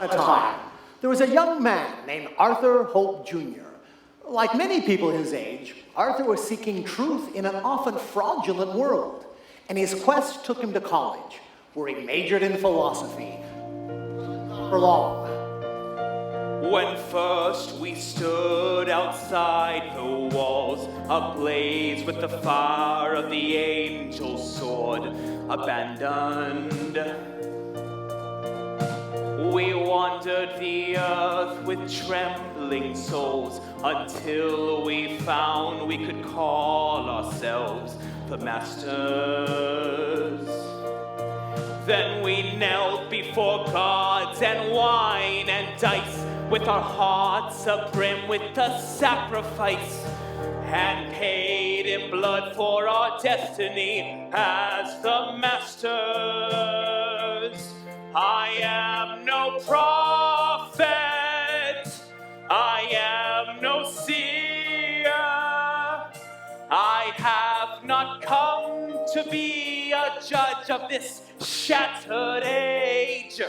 a time, there was a young man named Arthur Hope Jr. Like many people his age, Arthur was seeking truth in an often fraudulent world, and his quest took him to college, where he majored in philosophy. For long. When first we stood outside the walls, ablaze with the fire of the angel's sword, abandoned, we wandered the earth with trembling souls until we found we could call ourselves the masters. Then we knelt before gods and wine and dice, with our hearts abrim with the sacrifice, and paid in blood for our destiny as the masters. I am no prophet, I am no seer, I have not come to be a judge of this shattered age.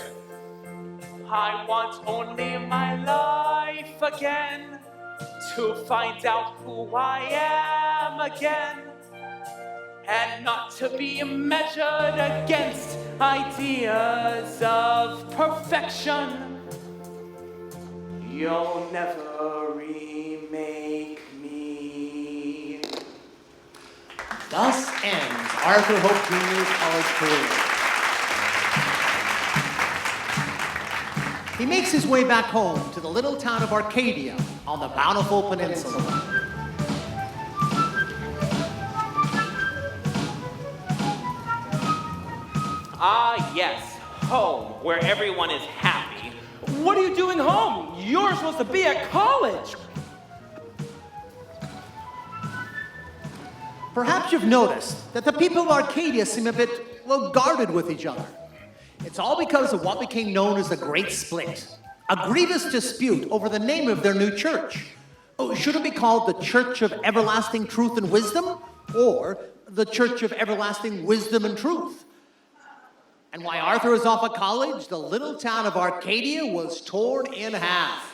I want only my life again, to find out who I am again, and not to be measured against ideas of perfection. You'll never remake me. Thus ends Arthur Hope Jr.'s college career. He makes his way back home to the little town of Arcadia on the Bountiful Peninsula. Ah, yes, home, where everyone is happy. What are you doing home? You're supposed to be at college. Perhaps you've noticed that the people of Arcadia seem a bit, well, guarded with each other. It's all because of what became known as the Great Split, a grievous dispute over the name of their new church. Oh, should it be called the Church of Everlasting Truth and Wisdom, or the Church of Everlasting Wisdom and Truth? And while Arthur was off at college, the little town of Arcadia was torn in half.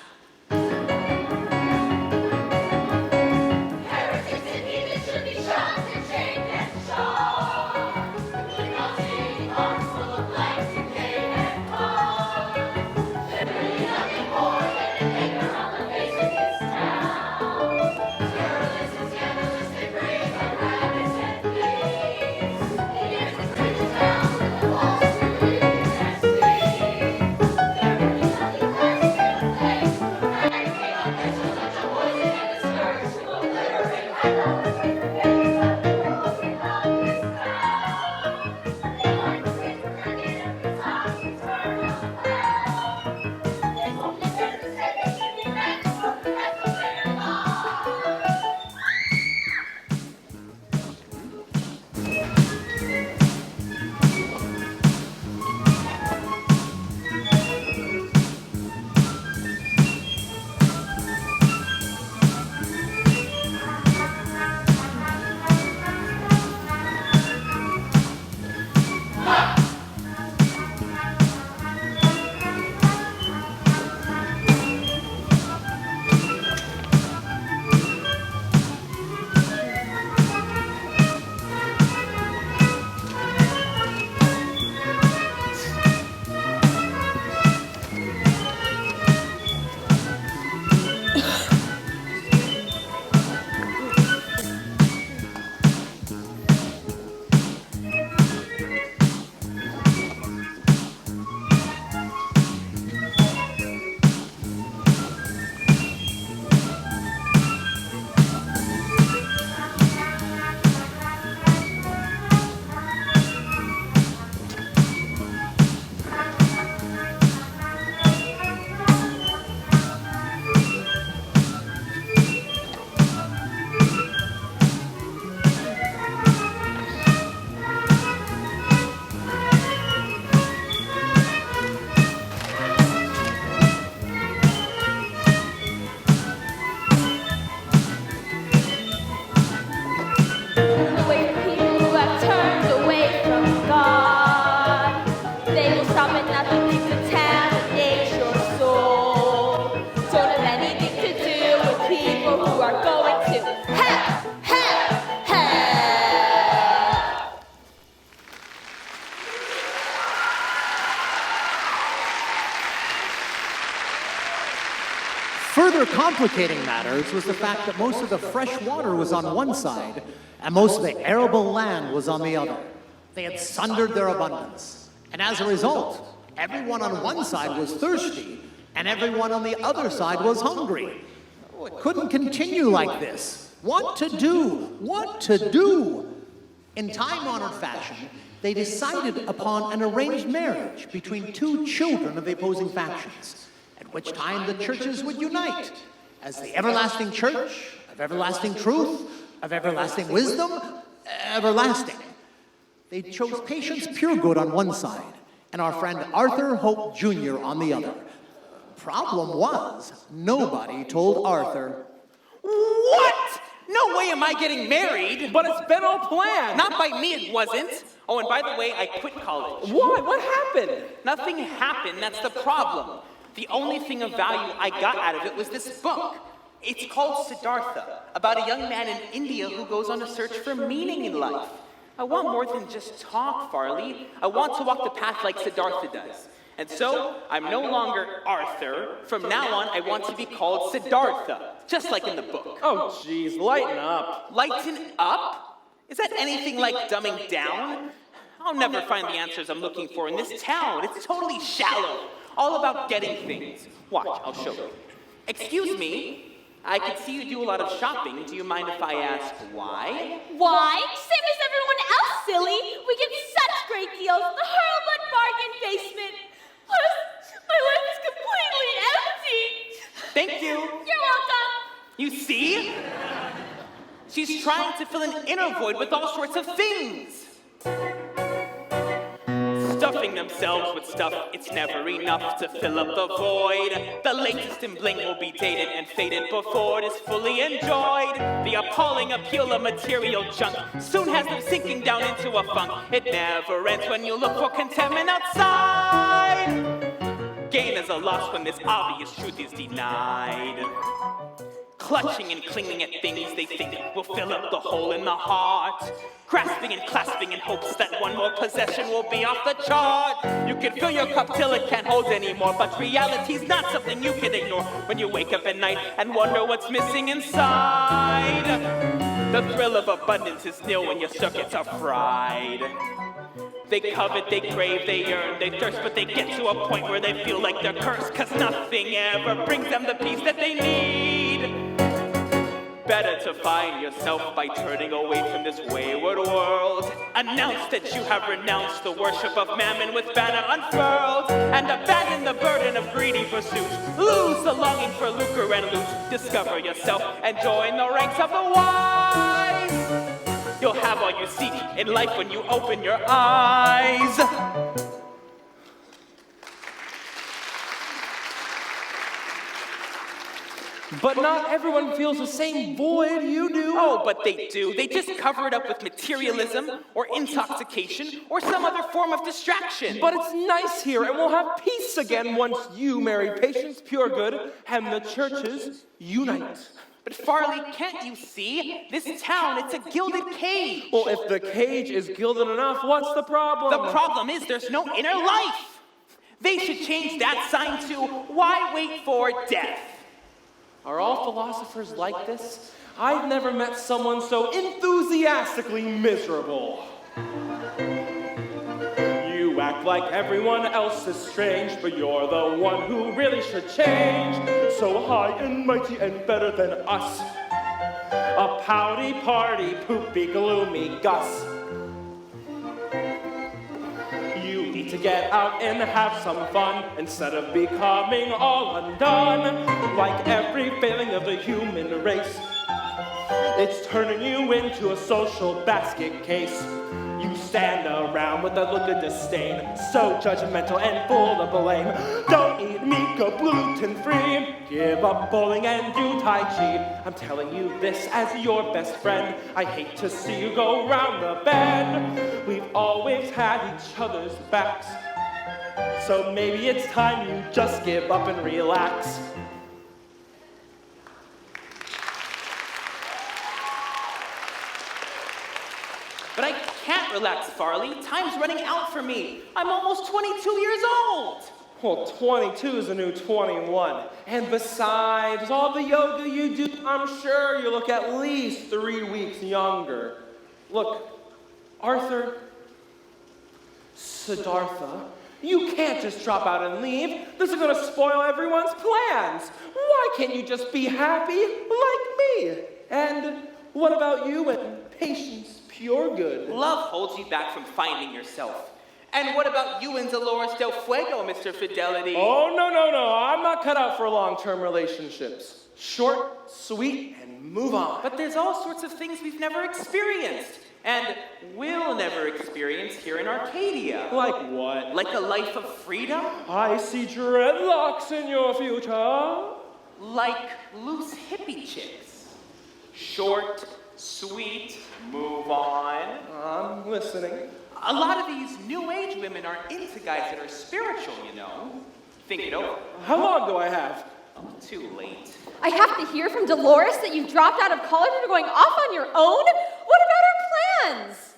complicating matters was the fact that most of the fresh water was on one side and most of the arable land was on the other. They had sundered their abundance. And as a result, everyone on one side was thirsty and everyone on the other side was hungry. Oh, it couldn't continue like this. What to do? What to do? In time-honored fashion, they decided upon an arranged marriage between two children of the opposing factions, at which time the churches would unite as the everlasting church of everlasting truth, of everlasting wisdom, everlasting. They chose Patience Puregood on one side and our friend Arthur Hope Jr. on the other. Problem was, nobody told Arthur. What? No way am I getting married. But it's been all planned. Not by me, it wasn't. Oh, and by the way, I quit college. Why? What happened? Nothing happened, that's the problem. The only thing of value I got out of it was this book. It's called Siddhartha, about a young man in India who goes on a search for meaning in life. I want more than just talk, Farley. I want to walk the path like Siddhartha does. And so, I'm no longer Arthur. From now on, I want to be called Siddhartha, just like in the book. Oh, jeez, lighten up. Lighten up? Is that anything like dumbing down? I'll never find the answers I'm looking for in this town. It's totally shallow. All about getting things. Watch, I'll show you. Excuse me. I can see you do a lot of shopping. Do you mind if I ask why? Why? Same as everyone else, silly. We get such great deals at the Hurlbut Bargain Basement. Plus, my life is completely empty. Thank you. You're welcome. You see? She's trying to fill an inner void with all sorts of things. Stuffing themselves with stuff, it's never enough to fill up the void. The latest in bling will be dated and faded before it is fully enjoyed. The appalling appeal of material junk soon has them sinking down into a funk. It never ends when you look for contentment outside. Gain is a loss when this obvious truth is denied. Clutching and clinging at things they think will fill up the hole in the heart. Grasping and clasping in hopes that one more possession will be off the chart. You can fill your cup till it can't hold anymore, but reality's not something you can ignore when you wake up at night and wonder what's missing inside. The thrill of abundance is nil when your circuits are fried. They covet, they crave, they yearn, they thirst, but they get to a point where they feel like they're cursed, 'cause nothing ever brings them the peace that they need. Better to find yourself by turning away from this wayward world. Announce that you have renounced the worship of mammon with banner unfurled, and abandon the burden of greedy pursuit. Lose the longing for lucre and loot. Discover yourself and join the ranks of the wise. You'll have all you seek in life when you open your eyes. But not everyone feels the same void you do. Oh, but they do. They just cover it up with materialism, or intoxication, or some other form of distraction. But it's nice here, and we'll have peace again once you marry Patience Puregood and the churches unite. But Farley, can't you see? This town, it's a gilded cage. Well, if the cage is gilded enough, what's the problem? The problem is there's no inner life. They should change that sign to, why wait for death? Are all philosophers like this? I've never met someone so enthusiastically miserable. You act like everyone else is strange, but you're the one who really should change. So high and mighty and better than us. A pouty party, poopy, gloomy Gus. You need to get out and have some fun instead of becoming all undone. Like every failing of the human race, it's turning you into a social basket case. You stand around with a look of disdain, so judgmental and full of blame. Don't eat meat, go gluten-free. Give up bowling and do Tai Chi. I'm telling you this as your best friend. I hate to see you go round the bend. We've always had each other's backs, so maybe it's time you just give up and relax. But I can't relax, Farley. Time's running out for me. I'm almost 22 years old. Well, 22 is the new 21. And besides all the yoga you do, I'm sure you look at least 3 weeks younger. Look, Arthur, Siddhartha, you can't just drop out and leave. This is going to spoil everyone's plans. Why can't you just be happy like me? And what about you and Patience Puregood? Love holds you back from finding yourself. And what about you and Dolores Del Fuego, Mr. Fidelity? Oh, no. I'm not cut out for long-term relationships. Short, sweet, and move on. But there's all sorts of things we've never experienced. And will never experience here in Arcadia. Like what? Like a life of freedom? I see dreadlocks in your future. Like loose hippie chicks. Short, sweet, move on. I'm listening. A lot of these new age women are into guys that are spiritual, you know. Think it over. How long do I have? Oh, too late. I have to hear from Dolores that you've dropped out of college and are going off on your own? What about our plans?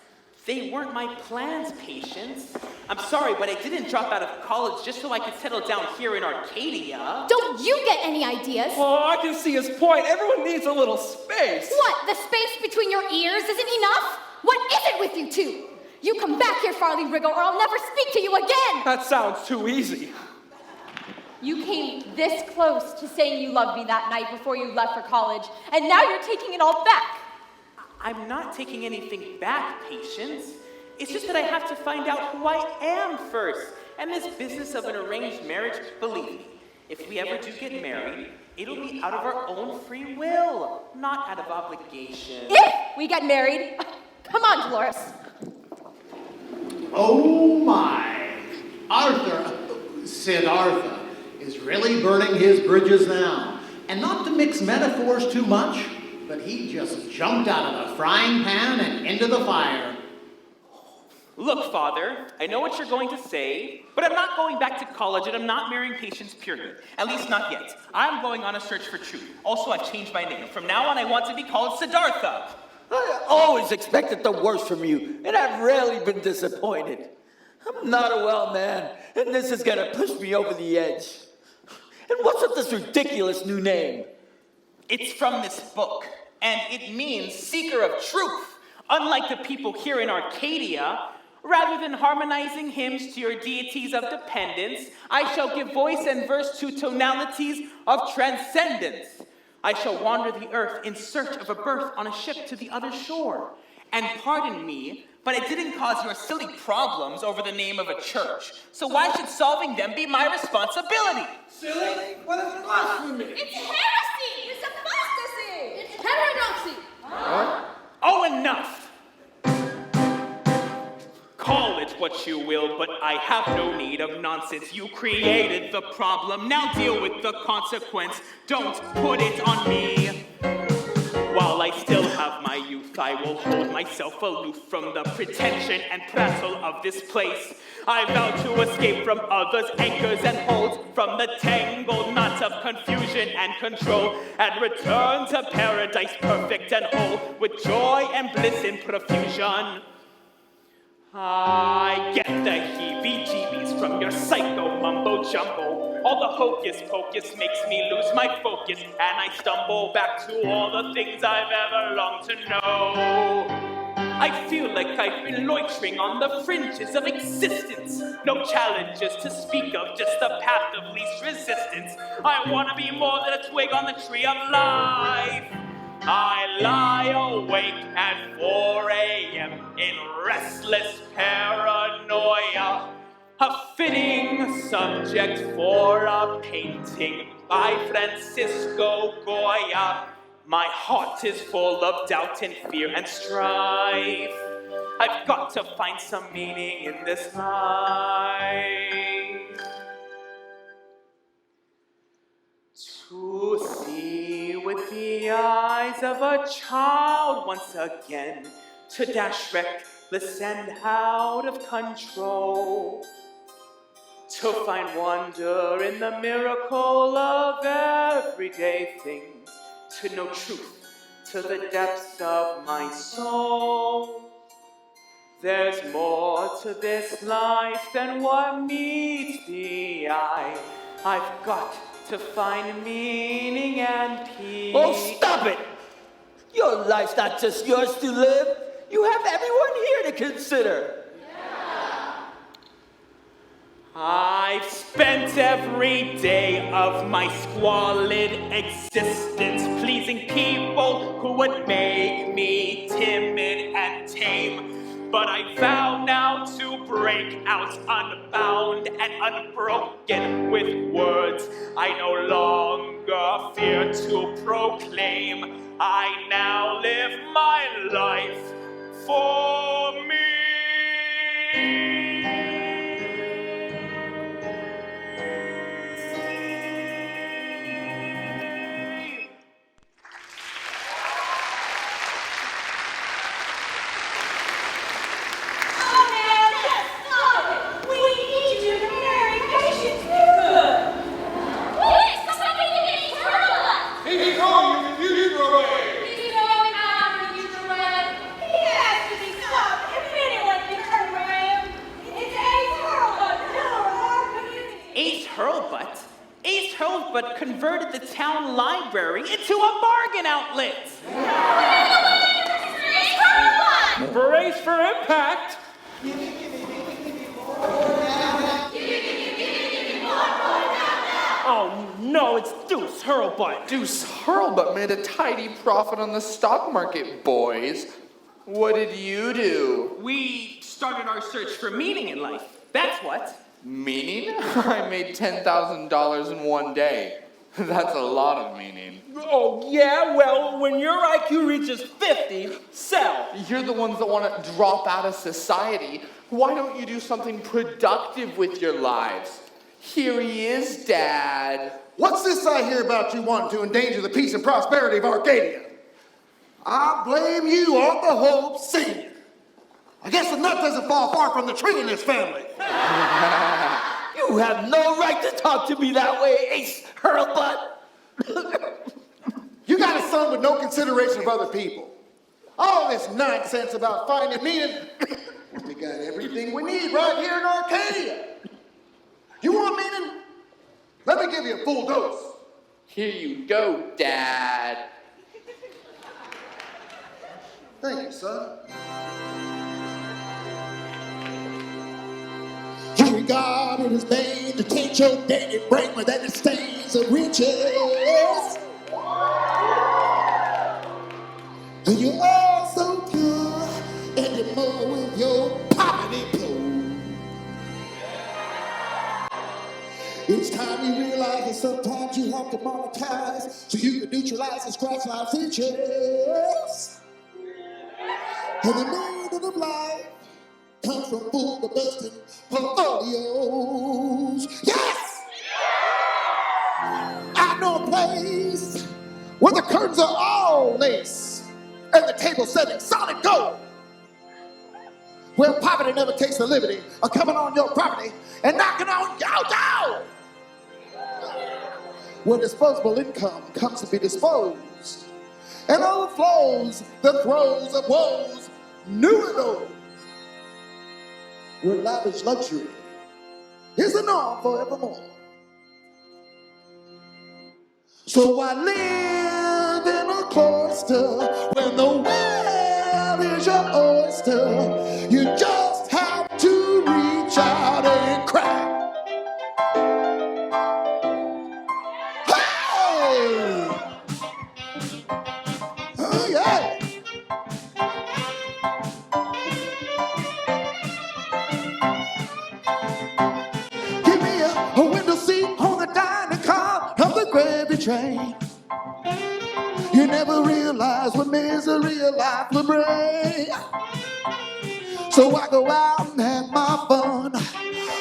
They weren't my plans, Patience. I'm sorry, but I didn't drop out of college just so I could settle down here in Arcadia. Don't you get any ideas? Oh, I can see his point. Everyone needs a little space. What, the space between your ears isn't enough? What is it with you two? You come back here, Farley Riggle, or I'll never speak to you again! That sounds too easy. You came this close to saying you loved me that night before you left for college, and now you're taking it all back. I'm not taking anything back, Patience. It's just that I have to find out who I am first. And this business of an arranged marriage, believe me, if we ever do get married, it'll be out of our own free will, not out of obligation. If we get married, come on, Dolores. Oh my! Siddhartha is really burning his bridges now. And not to mix metaphors too much, but he just jumped out of the frying pan and into the fire. Look, Father, I know what you're going to say, but I'm not going back to college and I'm not marrying Patience Puregood. At least not yet. I'm going on a search for truth. Also, I've changed my name. From now on, I want to be called Siddhartha. I always expected the worst from you, and I've rarely been disappointed. I'm not a well man, and this is gonna push me over the edge. And what's with this ridiculous new name? It's from this book, and it means seeker of truth. Unlike the people here in Arcadia, rather than harmonizing hymns to your deities of dependence, I shall give voice and verse to tonalities of transcendence. I shall wander the earth in search of a berth on a ship to the other shore. And pardon me, but it didn't cause your silly problems over the name of a church. So why should solving them be my responsibility? Silly? What is blasphemy? It's heresy! It's apostasy! It's heterodoxy! Oh, enough! Call it what you will, but I have no need of nonsense. You created the problem, now deal with the consequence. Don't put it on me. While I still have my youth, I will hold myself aloof from the pretension and prattle of this place. I vow to escape from others' anchors and holds, from the tangled knots of confusion and control, and return to paradise perfect and whole, with joy and bliss in profusion. I get the heebie-jeebies from your psycho mumbo-jumbo. All the hocus-pocus makes me lose my focus, and I stumble back to all the things I've ever longed to know. I feel like I've been loitering on the fringes of existence. No challenges to speak of, just the path of least resistance. I want to be more than a twig on the tree of life. I lie awake at 4 a.m. in restless paranoia. A fitting subject for a painting by Francisco Goya. My heart is full of doubt and fear and strife. I've got to find some meaning in this life. To see with the eyes of a child once again, to dash reckless and out of control, to find wonder in the miracle of everyday things, to know truth to the depths of my soul. There's more to this life than what meets the eye. I've got to find meaning and peace. Oh, stop it! Your life's not just yours to live. You have everyone here to consider. I've spent every day of my squalid existence pleasing people who would make me timid and tame. But I vow now to break out unbound and unbroken with words I no longer fear to proclaim. I now live my life for me. But converted the town library into a bargain outlet. Brace for impact. Oh no, it's Deuce Hurlbutt. Deuce Hurlbutt made a tidy profit on the stock market, boys. What did you do? We started our search for meaning in life. That's what. Meaning? I made $10,000 in one day. That's a lot of meaning. Oh yeah, well, when your IQ reaches 50, sell. You're the ones that want to drop out of society. Why don't you do something productive with your lives? Here he is, Dad. What's this I hear about you wanting to endanger the peace and prosperity of Arcadia? I blame you, Arthur Hope Sr. I guess the nut doesn't fall far from the tree in this family. You have no right to talk to me that way, Ace Hurlbutt. You got a son with no consideration of other people. All this nonsense about finding meaning, we got everything we need right here in Arcadia. You want meaning? Let me give you a full dose. Here you go, Dad. Thank you, son. You regard it as vain to taint your daily brain with any stains of riches. And you're all so pure, and you're more with your poverty pure. It's time you realize that sometimes you have to monetize so you can neutralize and scratch life features. And the meaning of life comes from full the busting portfolios. Yes! I know a place where the curtains are all lace and the table set in solid gold. Where poverty never takes the liberty of coming on your property and knocking on your door. Where disposable income comes to be disposed and overflows the throes of woes, new and old. Where lavish luxury is the norm forevermore. So I live in a cloister when the world is your oyster. You just have to reach out and cry. Hey! Oh yeah! Give me a window seat on the dining car of the gravy train. You never realize what misery a life will bring. So I go out and have my fun,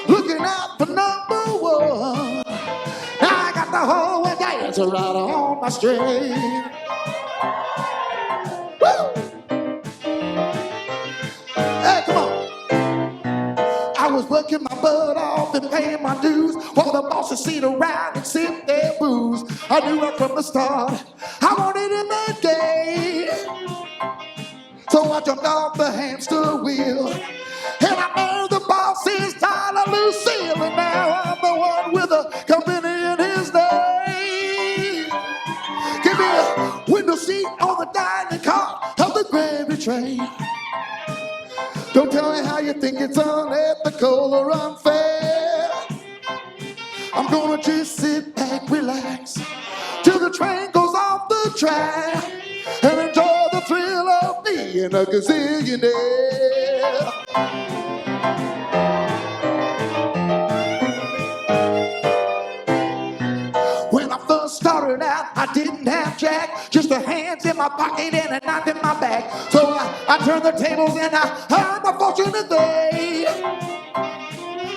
looking out for number one. Now I got the whole way dancer right on my string. Woo! Hey, come on. I was working my butt off and paying my dues while the bosses sit around and sip their booze. I knew right from the start I wanted him that day. So I jumped off the hamster wheel, and I married the boss's Tyler Lucille, and now I'm the one with a company in his name. Give me a window seat on the dining car of the gravy train. Don't tell me how you think it's unethical or unfair. I'm gonna just sit back, relax, till the train goes off the track, and enjoy the thrill of being a gazillionaire. When I first started out, I didn't have jack, just the hands in my pocket and a knife in my back. So I turned the tables and I earned my fortune today.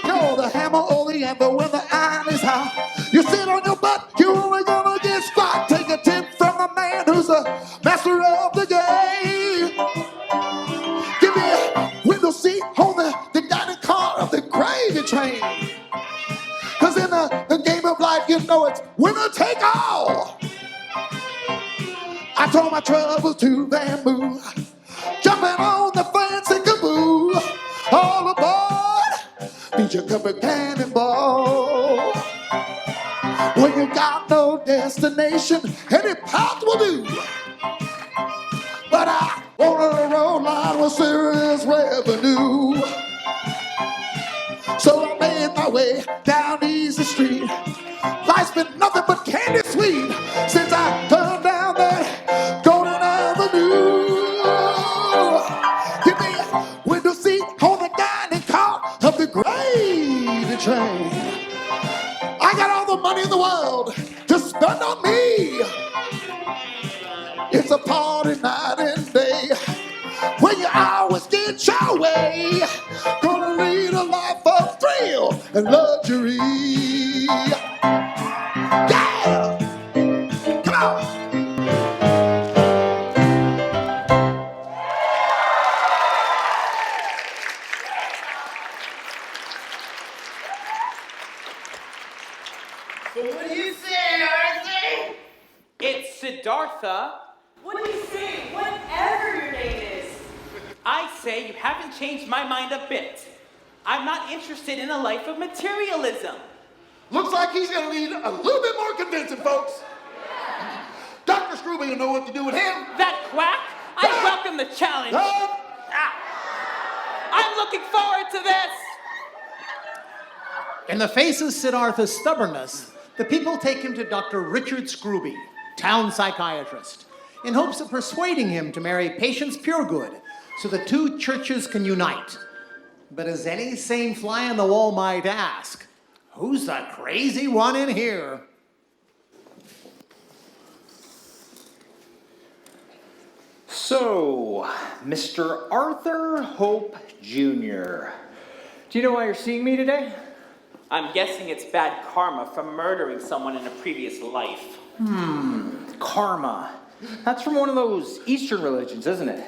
You're the hammer or the anvil when the iron is hot. You sit on your butt, you're only gonna get squat. Take a tip from the man who's the master of the game. Give me a window seat on the dining car of the gravy train. Cause in the game of life, you know it's winner take all. I told my troubles to bamboo, jumping on the fancy caboose. All aboard, beat your cup of cannonball. When you got no destination, any path will do. But I wanted a road line with serious revenue. So I made my way down Easy Street. Life's been nothing but candy sweet since I turned down that Golden Avenue. Give me a window seat on the dining car of the gravy train. I got all the money in the world to spend on me. It's a party night and day when you always get your way. Gonna lead a life of thrill and luxury. Yeah! Come on! So what do you say, Arthur? It's Siddhartha. What do you say? Whatever your name is. I say you haven't changed my mind a bit. I'm not interested in a life of materialism. Looks like he's gonna need a little bit more convincing, folks. Dr. Scrooby will know what to do with him. That quack? I welcome the challenge. I'm looking forward to this. In the face of Siddhartha's stubbornness, the people take him to Dr. Richard Scrooby, town psychiatrist, in hopes of persuading him to marry Patience Puregood so the two churches can unite. But as any sane fly on the wall might ask, who's the crazy one in here? So, Mr. Arthur Hope Jr., do you know why you're seeing me today? I'm guessing it's bad karma from murdering someone in a previous life. Karma. That's from one of those Eastern religions, isn't it?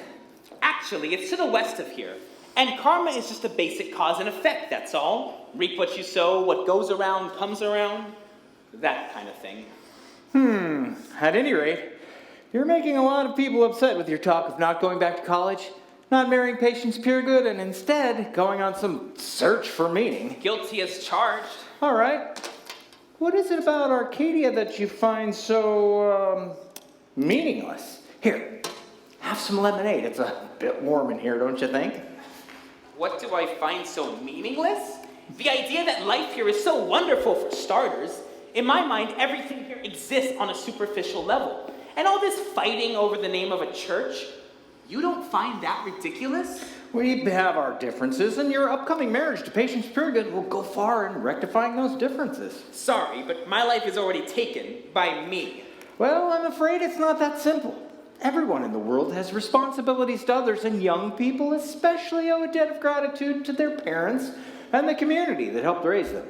Actually, it's to the west of here. And karma is just a basic cause and effect, that's all. Reap what you sow, what goes around comes around. That kind of thing. At any rate, you're making a lot of people upset with your talk of not going back to college, not marrying Patience Puregood, and instead going on some search for meaning. Guilty as charged. All right. What is it about Arcadia that you find so, meaningless? Here, have some lemonade. It's a bit warm in here, don't you think? What do I find so meaningless? The idea that life here is so wonderful for starters. In my mind, everything here exists on a superficial level. And all this fighting over the name of a church, you don't find that ridiculous? We have our differences, and your upcoming marriage to Patience Puregood will go far in rectifying those differences. Sorry, but my life is already taken by me. Well, I'm afraid it's not that simple. Everyone in the world has responsibilities to others, and young people especially owe a debt of gratitude to their parents and the community that helped raise them.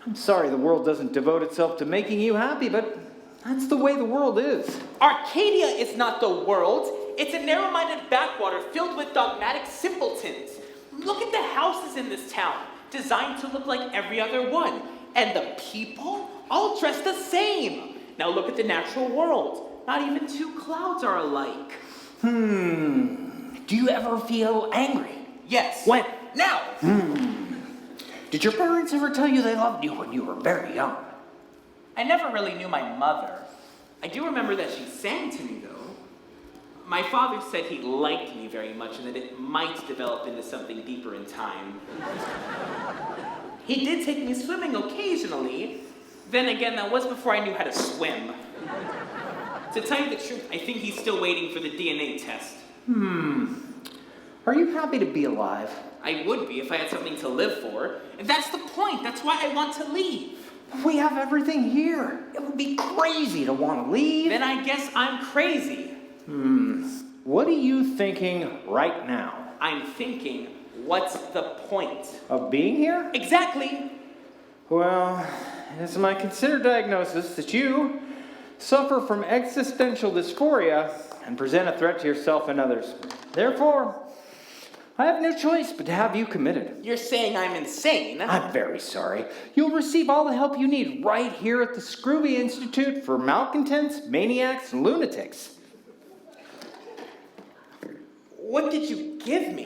I'm sorry the world doesn't devote itself to making you happy, but that's the way the world is. Arcadia is not the world. It's a narrow-minded backwater filled with dogmatic simpletons. Look at the houses in this town, designed to look like every other one. And the people, all dressed the same. Now look at the natural world. Not even two clouds are alike. Do you ever feel angry? Yes. When? Now! Did your parents ever tell you they loved you when you were very young? I never really knew my mother. I do remember that she sang to me, though. My father said he liked me very much and that it might develop into something deeper in time. He did take me swimming occasionally. Then again, that was before I knew how to swim. To tell you the truth, I think he's still waiting for the DNA test. Are you happy to be alive? I would be if I had something to live for. And that's the point. That's why I want to leave. We have everything here. It would be crazy to want to leave. Then I guess I'm crazy. What are you thinking right now? I'm thinking, what's the point? Of being here? Exactly. Well, it's my considered diagnosis that you suffer from existential dysphoria and present a threat to yourself and others. Therefore, I have no choice but to have you committed. You're saying I'm insane? I'm very sorry. You'll receive all the help you need right here at the Scrooby Institute for Malcontents, Maniacs, and Lunatics. What did you give me?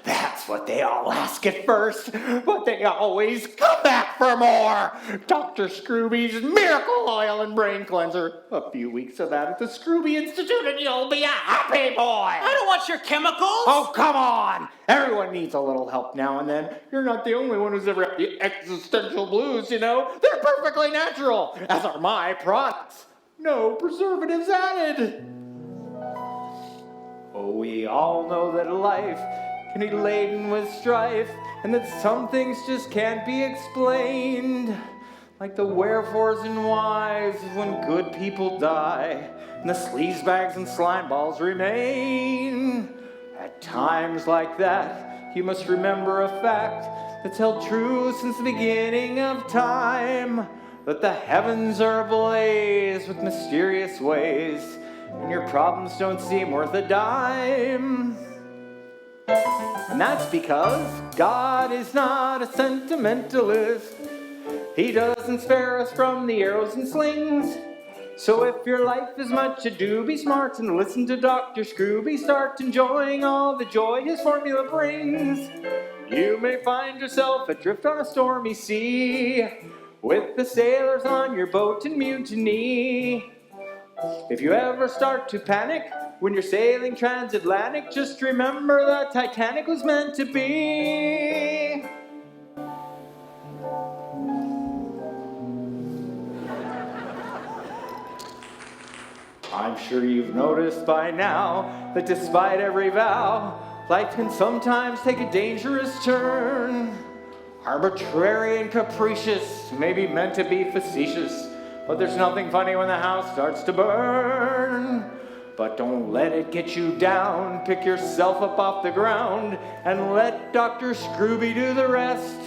That's what they all ask at first, but they always come back for more. Dr. Scrooby's Miracle Oil and Brain Cleanser. A few weeks of that at the Scrooby Institute and you'll be a happy boy. I don't want your chemicals. Oh, come on. Everyone needs a little help now and then. You're not the only one who's ever had the existential blues, you know. They're perfectly natural, as are my products. No preservatives added. Oh, we all know that life can be laden with strife, and that some things just can't be explained. Like the wherefores and whys of when good people die, and the sleazebags and slime balls remain. At times like that, you must remember a fact that's held true since the beginning of time, that the heavens are ablaze with mysterious ways, and your problems don't seem worth a dime. And that's because God is not a sentimentalist. He doesn't spare us from the arrows and slings. So if your life is much ado, be smart and listen to Dr. Scrooby. Start enjoying all the joy his formula brings. You may find yourself adrift on a stormy sea, with the sailors on your boat in mutiny. If you ever start to panic when you're sailing transatlantic, just remember that Titanic was meant to be. I'm sure you've noticed by now that despite every vow, life can sometimes take a dangerous turn. Arbitrary and capricious, maybe meant to be facetious, but there's nothing funny when the house starts to burn. But don't let it get you down. Pick yourself up off the ground and let Dr. Scrooby do the rest.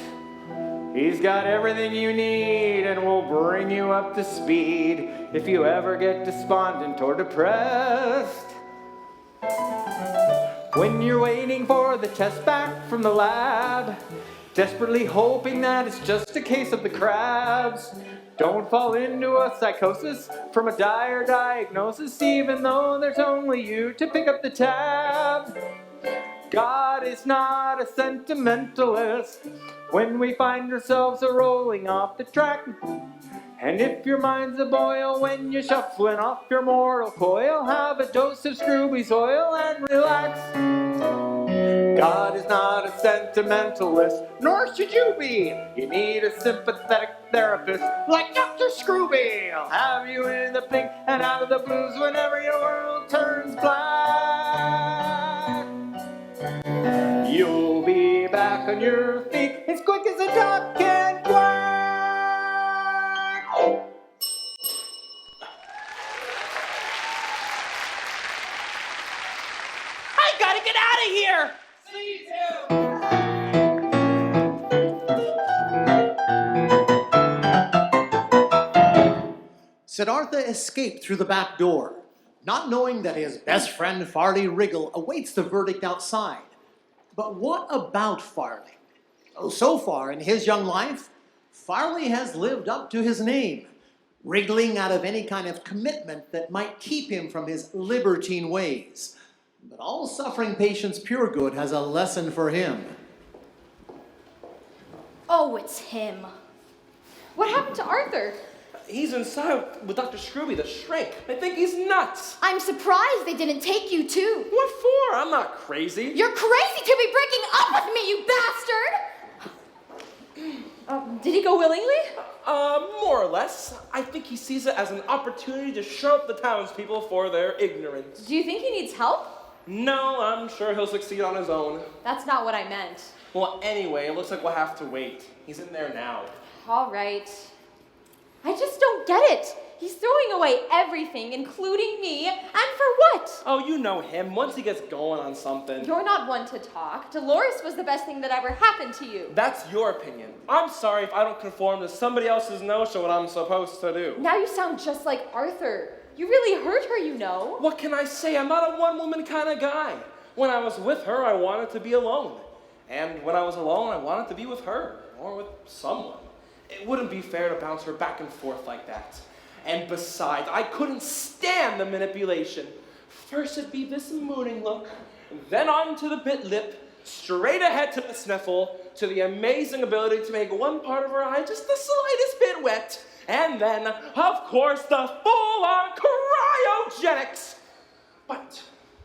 He's got everything you need and will bring you up to speed if you ever get despondent or depressed. When you're waiting for the test back from the lab, desperately hoping that it's just a case of the crabs, don't fall into a psychosis from a dire diagnosis, even though there's only you to pick up the tab. God is not a sentimentalist when we find ourselves rolling off the track. And if your mind's a boil when you're shuffling off your mortal coil, have a dose of Scrooby's oil and relax. God is not a sentimentalist, nor should you be. You need a sympathetic therapist like Dr. Scrooby. He'll have you in the pink and out of the blues whenever your world turns black. You'll be back on your feet as quick as a duck can quack. I gotta get out of here! Siddhartha escaped through the back door, not knowing that his best friend Farley Wriggle awaits the verdict outside. But what about Farley? Oh, so far in his young life, Farley has lived up to his name, wriggling out of any kind of commitment that might keep him from his libertine ways. But all suffering patient's pure good has a lesson for him. Oh, it's him. What happened to Arthur? He's inside with Dr. Scrooby, the shrink. I think he's nuts. I'm surprised they didn't take you too. What for? I'm not crazy. You're crazy to be breaking up with me, you bastard! Did he go willingly? More or less. I think he sees it as an opportunity to show up the townspeople for their ignorance. Do you think he needs help? No, I'm sure he'll succeed on his own. That's not what I meant. Well, anyway, it looks like we'll have to wait. He's in there now. All right. I just don't get it. He's throwing away everything, including me, and for what? Oh, you know him. Once he gets going on something. You're not one to talk. Dolores was the best thing that ever happened to you. That's your opinion. I'm sorry if I don't conform to somebody else's notion of what I'm supposed to do. Now you sound just like Arthur. You really hurt her, you know. What can I say? I'm not a one-woman kind of guy. When I was with her, I wanted to be alone. And when I was alone, I wanted to be with her, or with someone. It wouldn't be fair to bounce her back and forth like that. And besides, I couldn't stand the manipulation. First it'd be this mooning look, then on to the bit lip, straight ahead to the sniffle, to the amazing ability to make one part of her eye just the slightest bit wet, and then, of course, the full-on cryogenics. But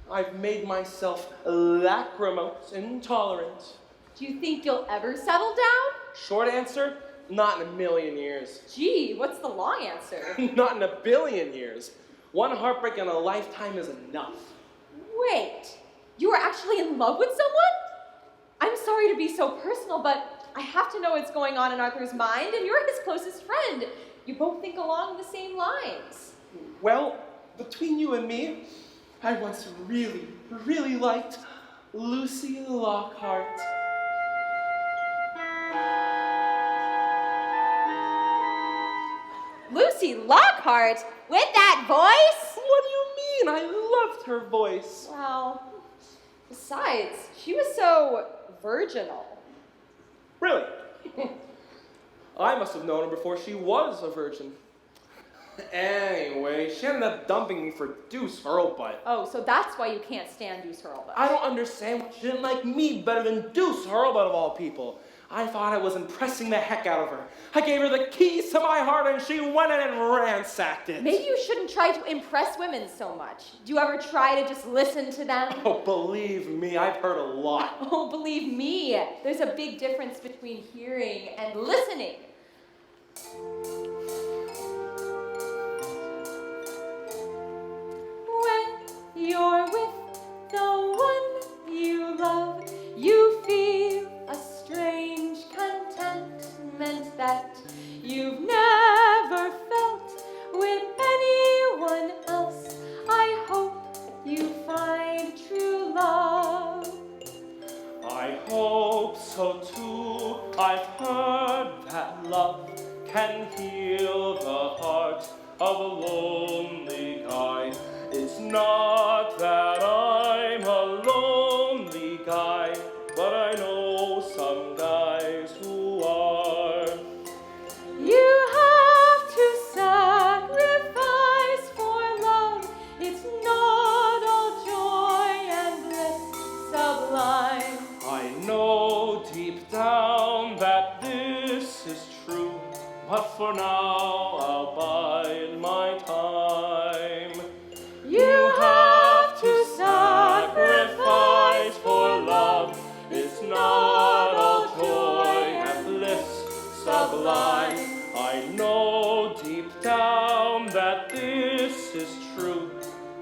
I've made myself lacrimose intolerant. Do you think you'll ever settle down? Short answer, not in a million years. Gee, what's the long answer? Not in a billion years. One heartbreak in a lifetime is enough. Wait, you are actually in love with someone? I'm sorry to be so personal, but I have to know what's going on in Arthur's mind, and you're his closest friend. You both think along the same lines. Well, between you and me, I once really, really liked Lucy Lockhart. Lucy Lockhart? With that voice? What do you mean? I loved her voice. Well, besides, she was so virginal. Really? I must have known her before she was a virgin. Anyway, she ended up dumping me for Deuce Hurlbutt. Oh, so that's why you can't stand Deuce Hurlbutt. I don't understand why she didn't like me better than Deuce Hurlbutt of all people. I thought I was impressing the heck out of her. I gave her the keys to my heart and she went in and ransacked it. Maybe you shouldn't try to impress women so much. Do you ever try to just listen to them? Oh, believe me, I've heard a lot. Oh, believe me, there's a big difference between hearing and listening. When you're with the one you love, you feel a strange contentment that you've never felt with anyone else. I hope you find true love. I hope so too. I've heard that love can heal the heart of a lonely guy. It's not that I'm a lonely guy, but I know some guys who are. You have to sacrifice for love. It's not all joy and bliss sublime. I know deep down that this is true, but for now I'll bide my time. You have to sacrifice for love. It's not all joy and bliss sublime. I know deep down that this is true,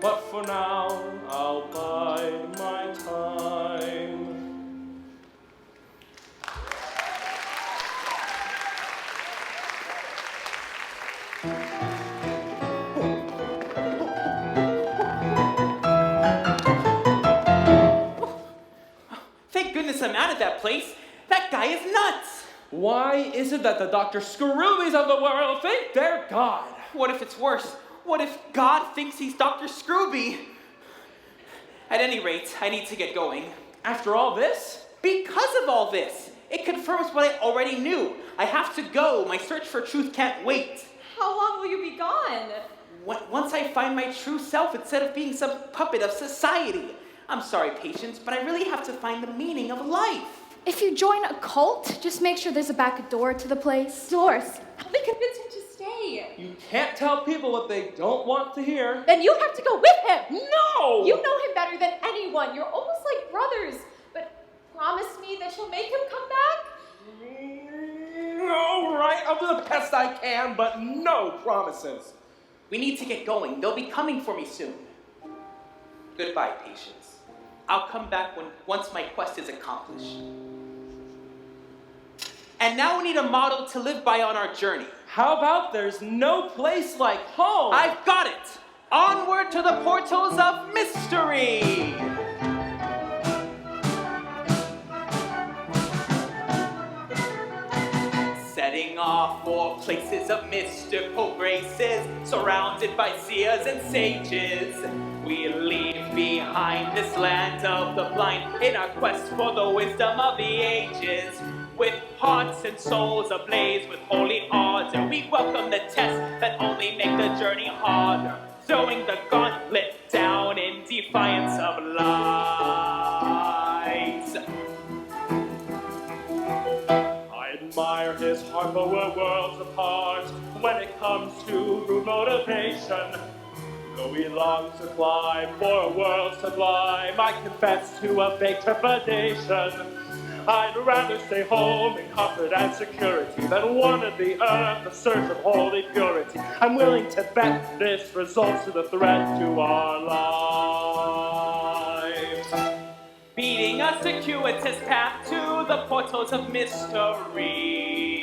but for now I'll bide my time. Thank goodness I'm out of that place. That guy is nuts. Why is it that the Dr. Scroobies of the world think they're God? What if it's worse? What if God thinks he's Dr. Scrooby? At any rate, I need to get going. After all this? Because of all this. It confirms what I already knew. I have to go. My search for truth can't wait. How long will you be gone? Once I find my true self instead of being some puppet of society, I'm sorry, Patience, but I really have to find the meaning of life. If you join a cult, just make sure there's a back door to the place. Dolores, help me convince him to stay. You can't tell people what they don't want to hear. Then you have to go with him. No! You know him better than anyone. You're almost like brothers. But promise me that you'll make him come back. All right, I'll do the best I can, but no promises. We need to get going. They'll be coming for me soon. Goodbye, Patience. I'll come back once my quest is accomplished. And now we need a model to live by on our journey. How about there's no place like home? I've got it! Onward to the portals of mystery! Setting off for places of mystical graces, surrounded by seers and sages. We leave behind this land of the blind in our quest for the wisdom of the ages. With hearts and souls ablaze with holy ardor, we welcome the tests that only make the journey harder, throwing the gauntlet down in defiance of light. I admire his heart, but we're worlds apart when it comes to rude motivation. Though he longs to climb for a world sublime, I confess to a vague trepidation. I'd rather stay home in comfort and security than wander the earth in search of holy purity. I'm willing to bet this results in a threat to our lives. Beating a circuitous path to the portals of mystery.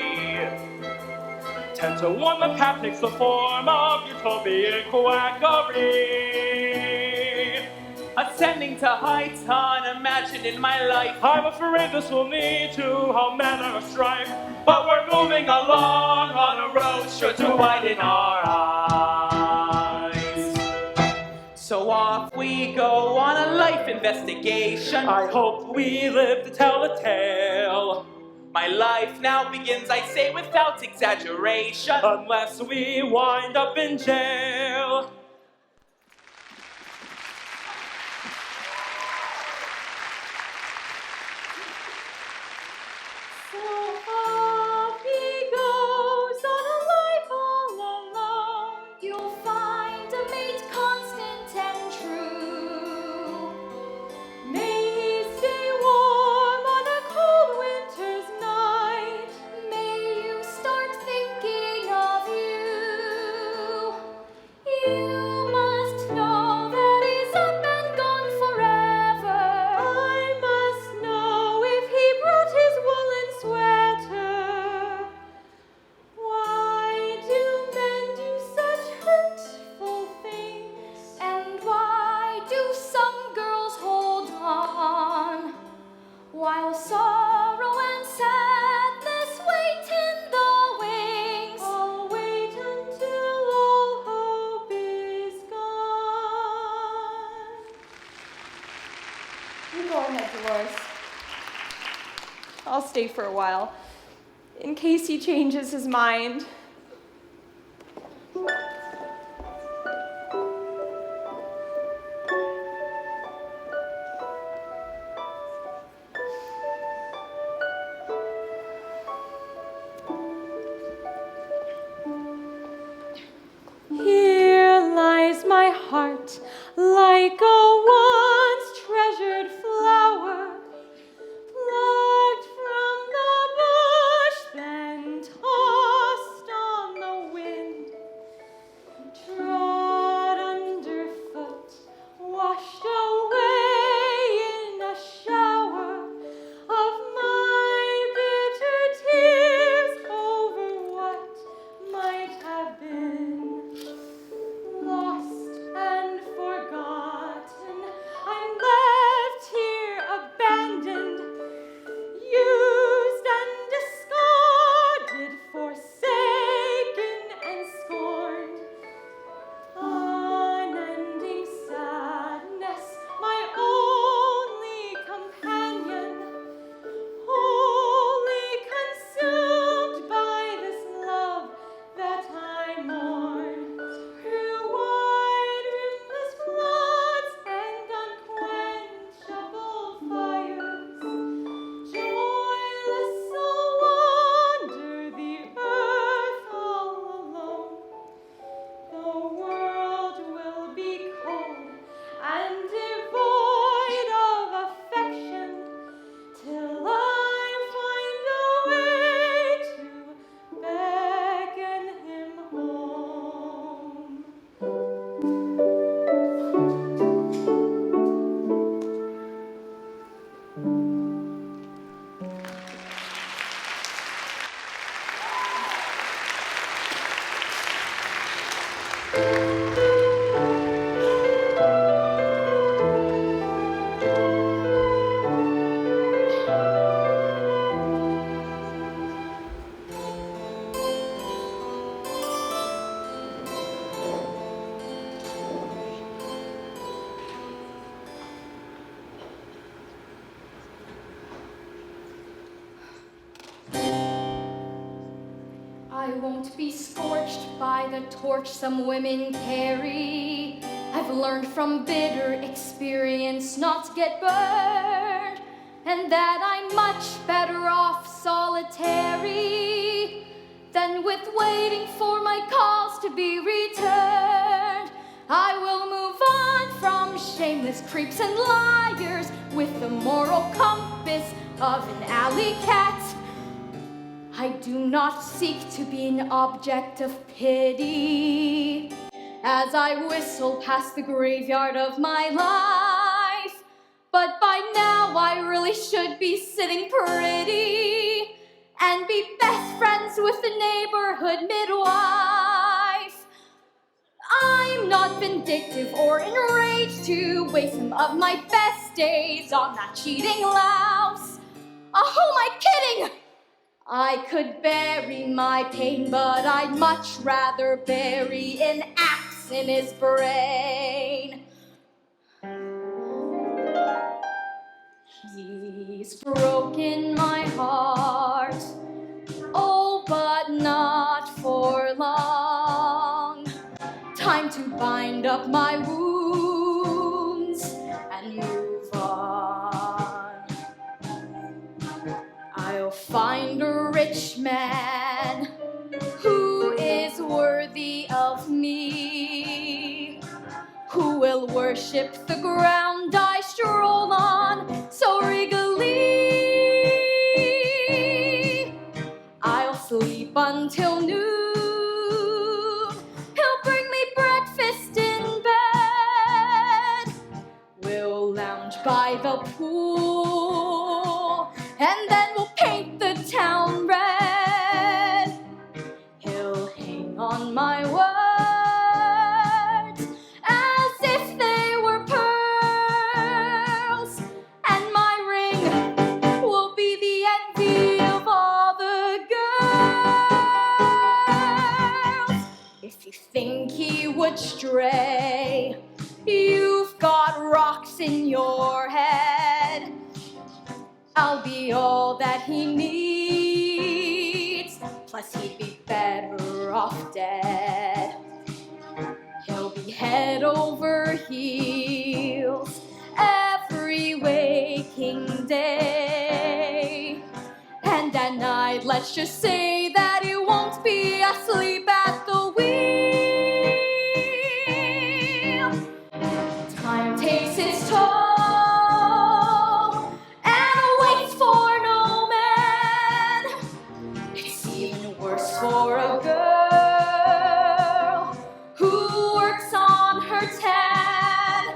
10 to 1, the path takes the form of utopian quackery. Ascending to heights unimagined in my life. I'm afraid this will lead to all manner of strife, but we're moving along on a road sure to widen our eyes. So off we go on a life investigation. I hope we live to tell the tale. My life now begins, I say without exaggeration. Unless we wind up in jail. So off he goes on a life all alone. You'll find a mate constant and true. May he stay warm on a cold winter's night. May you start thinking of you. You must know that he's up and gone forever. I must know if he brought his woolen sweater. Why do men do such hurtful things? And why do some girls hold on while sorrow and sadness wait in the wings? I'll wait until all hope is gone. You go ahead, Dolores. I'll stay for a while, in case he changes his mind. Here lies my heart, like a once treasured flower, plucked from the bush, then tossed I won't be scorched by the torch some women carry. I've learned from bitter experience not to get burned, and that I'm much better off solitary than with waiting for my calls to be returned. I will move on from shameless creeps and liars with the moral compass of an alley cat. I do not seek to be an object of pity as I whistle past the graveyard of my life. But by now I really should be sitting pretty and be best friends with the neighborhood midwife. I'm not vindictive or enraged to waste some of my best days on that cheating louse. Oh, who am I kidding? I could bury my pain, but I'd much rather bury an axe in his brain. He's broken my heart, oh, but not for long. Time to bind up my wounds and move on. I'll find a rich man who is worthy of me, who will worship the ground I stroll on so regally. I'll sleep until noon. He'll bring me breakfast in bed. We'll lounge by the pool, and then we'll paint the town red. He'll hang on my words as if they were pearls, and my ring will be the envy of all the girls. If you think he would stray, you've got rocks in your head. I'll be all that he needs, plus he'd be better off dead. He'll be head over heels every waking day, and at night let's just say that he won't be asleep at the wheel. Time takes its toll for a girl who works on her tan.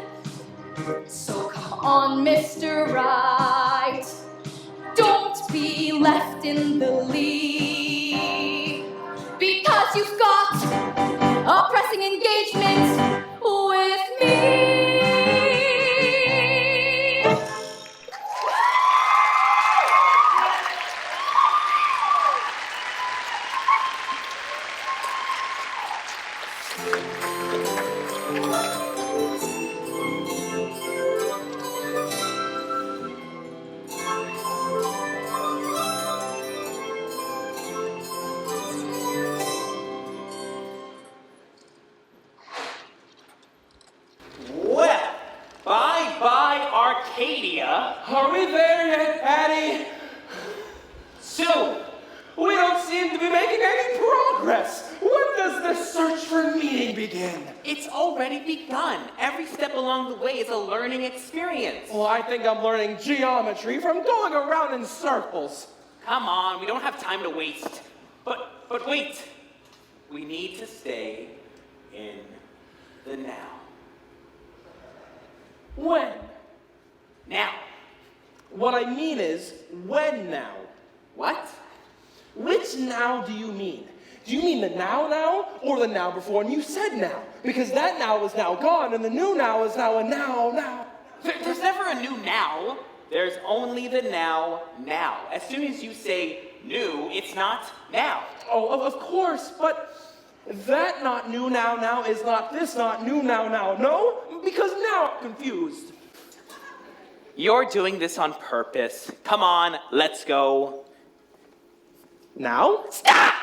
So come on, Mr. Right, don't be left in the lead, because you've got a pressing engagement with me. Arcadia. Are we there yet, Patty? Soon. We don't seem to be making any progress. When does this search for meaning begin? It's already begun. Every step along the way is a learning experience. Well, I think I'm learning geometry from going around in circles. Come on, we don't have time to waste. But wait. We need to stay in the now. When? Now. What I mean is, when now? What? Which now do you mean? Do you mean the now or the now before? And you said now, because that now is now gone, and the new now is now a now. There's never a new now. There's only the now. As soon as you say new, it's not now. Oh, of course, but that not new now is not this not new now. No, because now I'm confused. You're doing this on purpose. Come on, let's go. Now? Stop!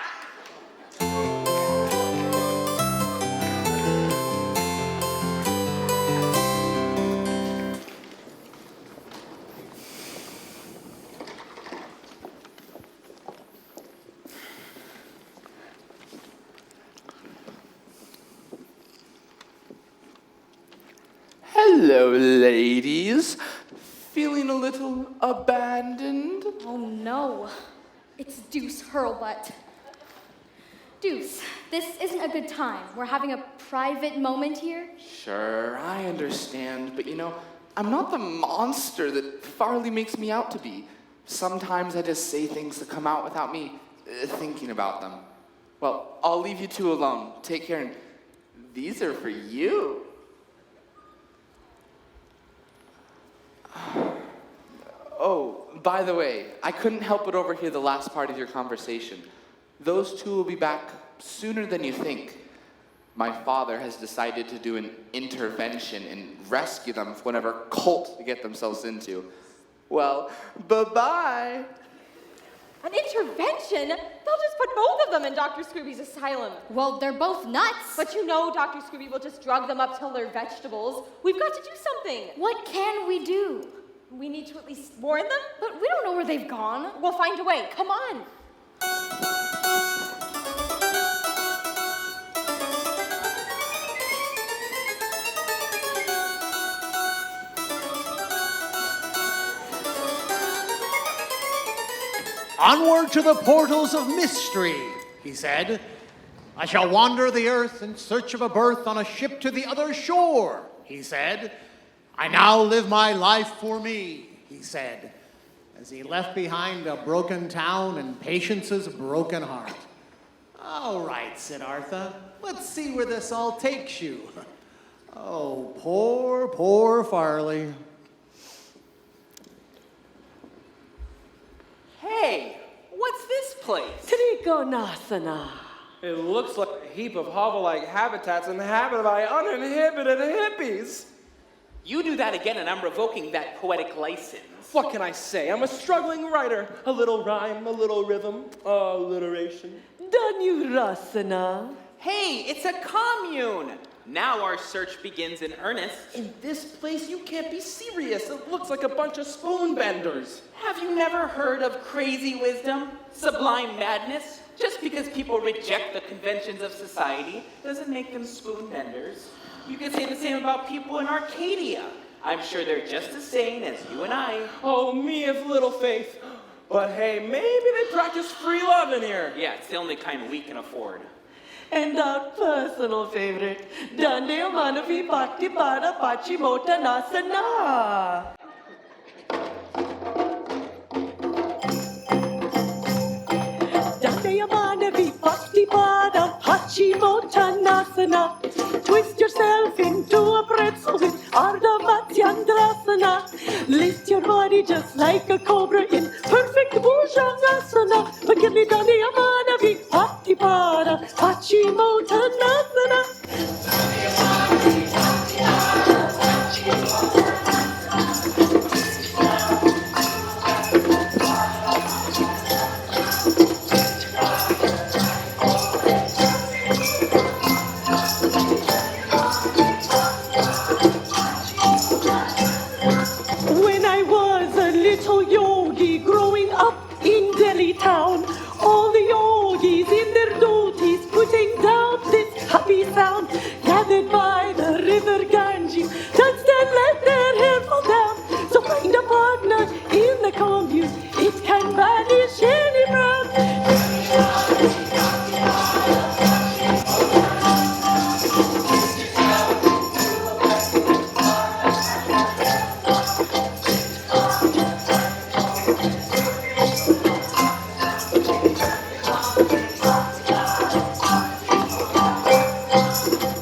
Hello, ladies. Feeling a little abandoned? Oh no, it's Deuce Hurlbutt. Deuce, this isn't a good time. We're having a private moment here. Sure, I understand, but I'm not the monster that Farley makes me out to be. Sometimes I just say things that come out without me thinking about them. Well, I'll leave you two alone. Take care, and these are for you. Oh, by the way, I couldn't help but overhear the last part of your conversation. Those two will be back sooner than you think. My father has decided to do an intervention and rescue them from whatever cult they get themselves into. Well, bye-bye. An intervention? They'll just put both of them in Dr. Scooby's asylum. Well, they're both nuts. But Dr. Scooby will just drug them up till they're vegetables. We've got to do something. What can we do? We need to at least warn them. But we don't know where they've gone. We'll find a way. Come on. Onward to the portals of mystery, he said. I shall wander the earth in search of a berth on a ship to the other shore, he said. I now live my life for me, he said, as he left behind a broken town and Patience's broken heart. All right, Siddhartha, let's see where this all takes you. Oh, poor, poor Farley. Hey, what's this place? Trikonasana. It looks like a heap of hovel-like habitats inhabited by uninhibited hippies. You do that again and I'm revoking that poetic license. What can I say? I'm a struggling writer. A little rhyme, a little rhythm, alliteration. Danyurasana. Hey, it's a commune. Now our search begins in earnest. In this place, you can't be serious. It looks like a bunch of spoon benders. Have you never heard of crazy wisdom, sublime madness? Just because people reject the conventions of society doesn't make them spoon benders. You could say the same about people in Arcadia. I'm sure they're just as sane as you and I. Oh, me of little faith. But hey, maybe they practice free love in here. Yeah, it's the only kind we can afford. And our personal favorite, Dande Manavi Bhakti Pada Pachimotanasana. Dande Manavi Bhakti Pada Pachimotanasana. Twist yourself into a pretzel with Ardha Matsyandrasana. Lift your body just like a cobra in perfect Bhujangasana. Forgive me, Dande Manavi Bhakti Pada Pachimotanasana. When I was a little yogi growing up in Delhi town, all the yogis in their dhotis putting down this happy sound, gathered by the river Ganges, danced and let their hair fall down. So find a partner in the commune, it can banish any frown.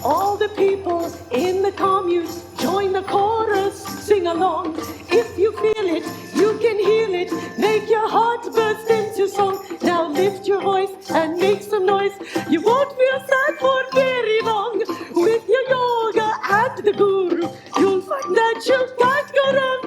All the people in the communes join the chorus, sing along. If you feel it, you can heal it. Make your heart burst into song. Now lift your voice and make some noise. You won't feel sad for very long. With your yoga and the guru, you'll find that you can't go wrong.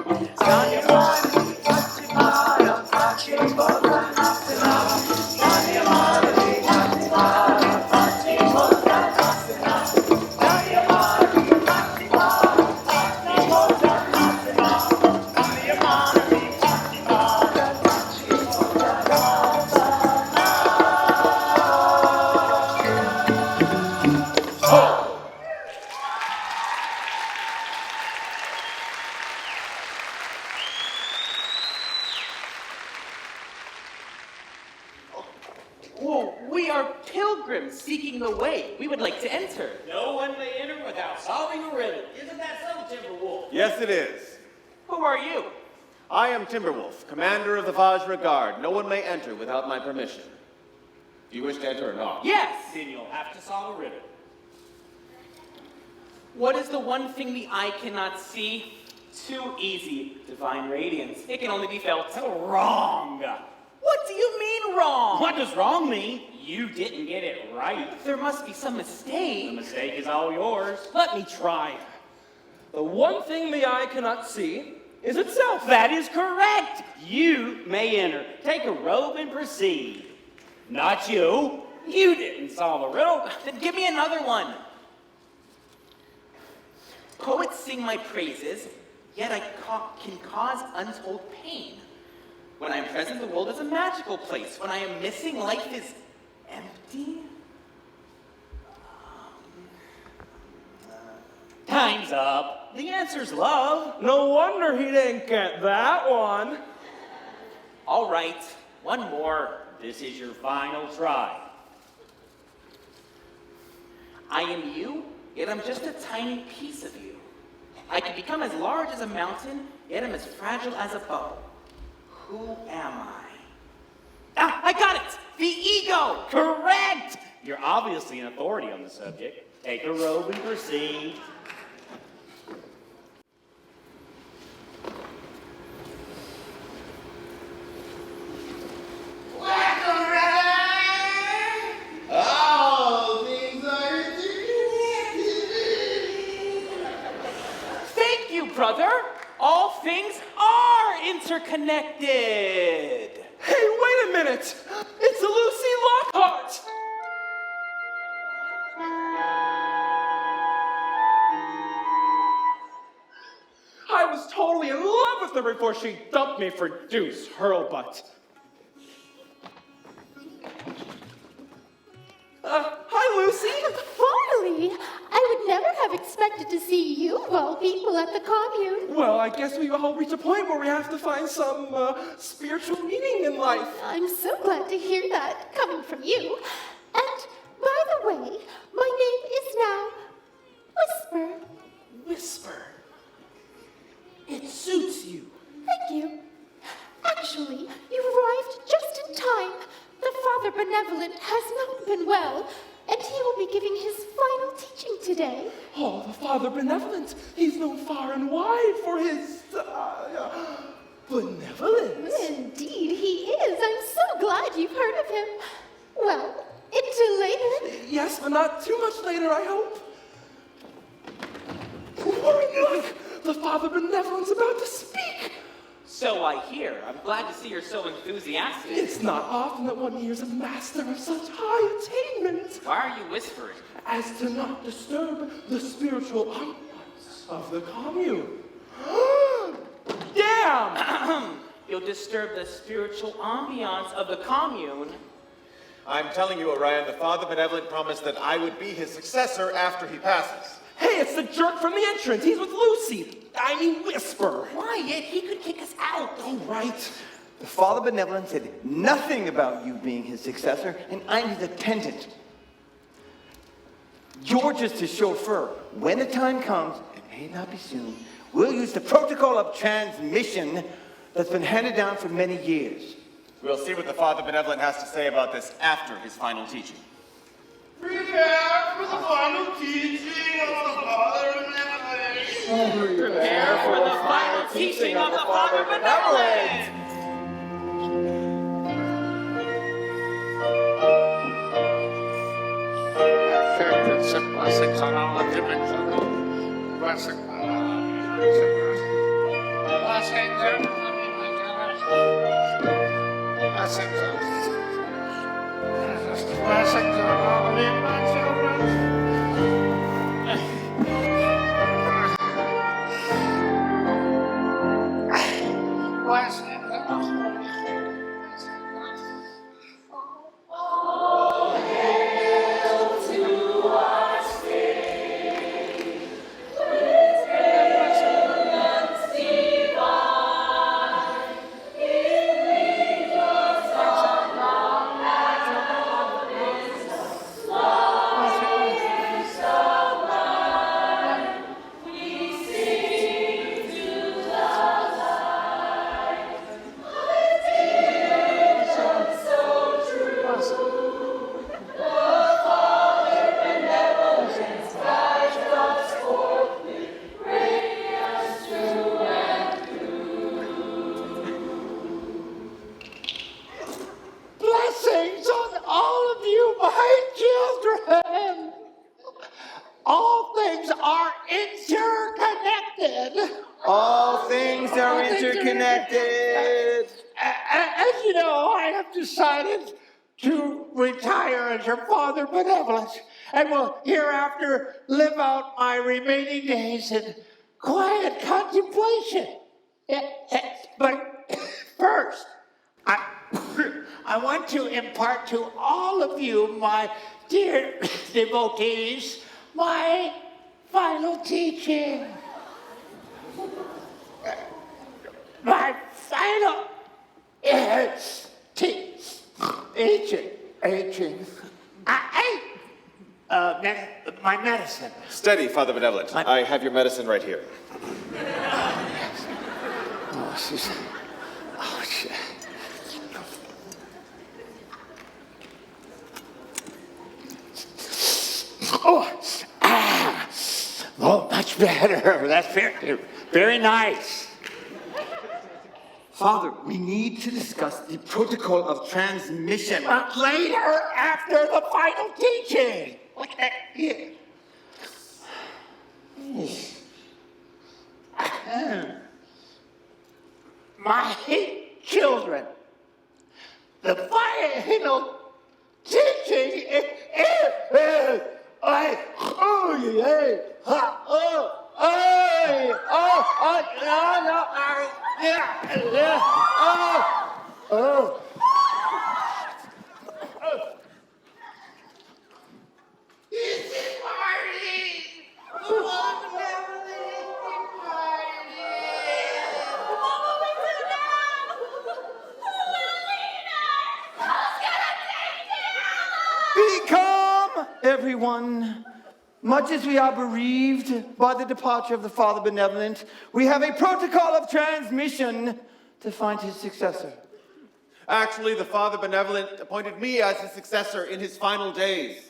pilgrims seeking the way we would like to enter. No one may enter without solving a riddle. Isn't that so, Timberwolf? Yes, it is. Who are you? I am Timberwolf, commander of the Vajra Guard. No one may enter without my permission. Do you wish to enter or not? Yes! Then you'll have to solve a riddle. What is the one thing the eye cannot see? Too easy. Divine radiance. It can only be felt. Wrong. What do you mean wrong? What does wrong mean? You didn't get it right. There must be some mistake. The mistake is all yours. Let me try. The one thing the eye cannot see is itself. That is correct. You may enter. Take a robe and proceed. Not you. You didn't solve a riddle. Then give me another one. Poets sing my praises, yet I can cause untold pain. When I am present, the world is a magical place. When I am missing, life is empty. Time's up. The answer's love. No wonder he didn't get that one. All right, one more. This is your final try. I am you, yet I'm just a tiny piece of you. I can become as large as a mountain, yet I'm as fragile as a bubble. Who am I? Ah, I got it! The ego! Correct! You're obviously an authority on the subject. Take a robe and proceed. Thank you, brother! All things are interconnected! Hey, wait a minute! It's Lucy Lockhart! I was totally in love with her before she dumped me for Deuce Hurlbutt. Hi, Lucy! Finally! I would never have expected to see you of all people at the commune. Well, I guess we all reach a point where we have to find some spiritual meaning in life. I'm so glad to hear that coming from you. And by the way, my name is now Whisper. Whisper. It suits you. Thank you. Actually, you arrived just in time. The Father Benevolent has not been well, and he will be giving his final teaching today. Oh, the Father Benevolent. He's known far and wide for his benevolence. Indeed, he is. I'm so glad you've heard of him. Well, until later. Yes, but not too much later, I hope. Look! The Father Benevolent's about to speak. So I hear. I'm glad to see you're so enthusiastic. It's not often that one hears a master of such high attainment. Why are you whispering? As to not disturb the spiritual ambiance of the commune. Damn! You'll disturb the spiritual ambiance of the commune. I'm telling you, Orion, the Father Benevolent promised that I would be his successor after he passes. Hey, it's the jerk from the entrance. He's with Lucy. I mean, Whisper. Quiet, he could kick us out. Oh, right. The Father Benevolent said nothing about you being his successor, and I'm his attendant. You're just his chauffeur. When the time comes, it may not be soon, we'll use the protocol of transmission that's been handed down for many years. We'll see what the Father Benevolent has to say about this after his final teaching. Prepare for the final teaching of the Father Benevolent. Prepare for the final teaching of the Father Benevolent. Blessings on all the dimensions. Blessings on all the dimensions. Blessings on all my children. As you know, I have decided to retire as your father benevolent and will hereafter live out my remaining days in quiet contemplation. But first, I want to impart to all of you, my dear devotees, my final teaching. My final teaching. My medicine. Steady, Father Benevolent. I have your medicine right here. Oh, shit. Oh, much better. That's very, very nice. Father, we need to discuss the protocol of transmission. Later, after the final teaching. Here. My children, the final teaching is Be calm, everyone. Much as we are bereaved by the departure of the Father Benevolent, we have a protocol of transmission to find his successor. Actually, the Father Benevolent appointed me as his successor in his final days.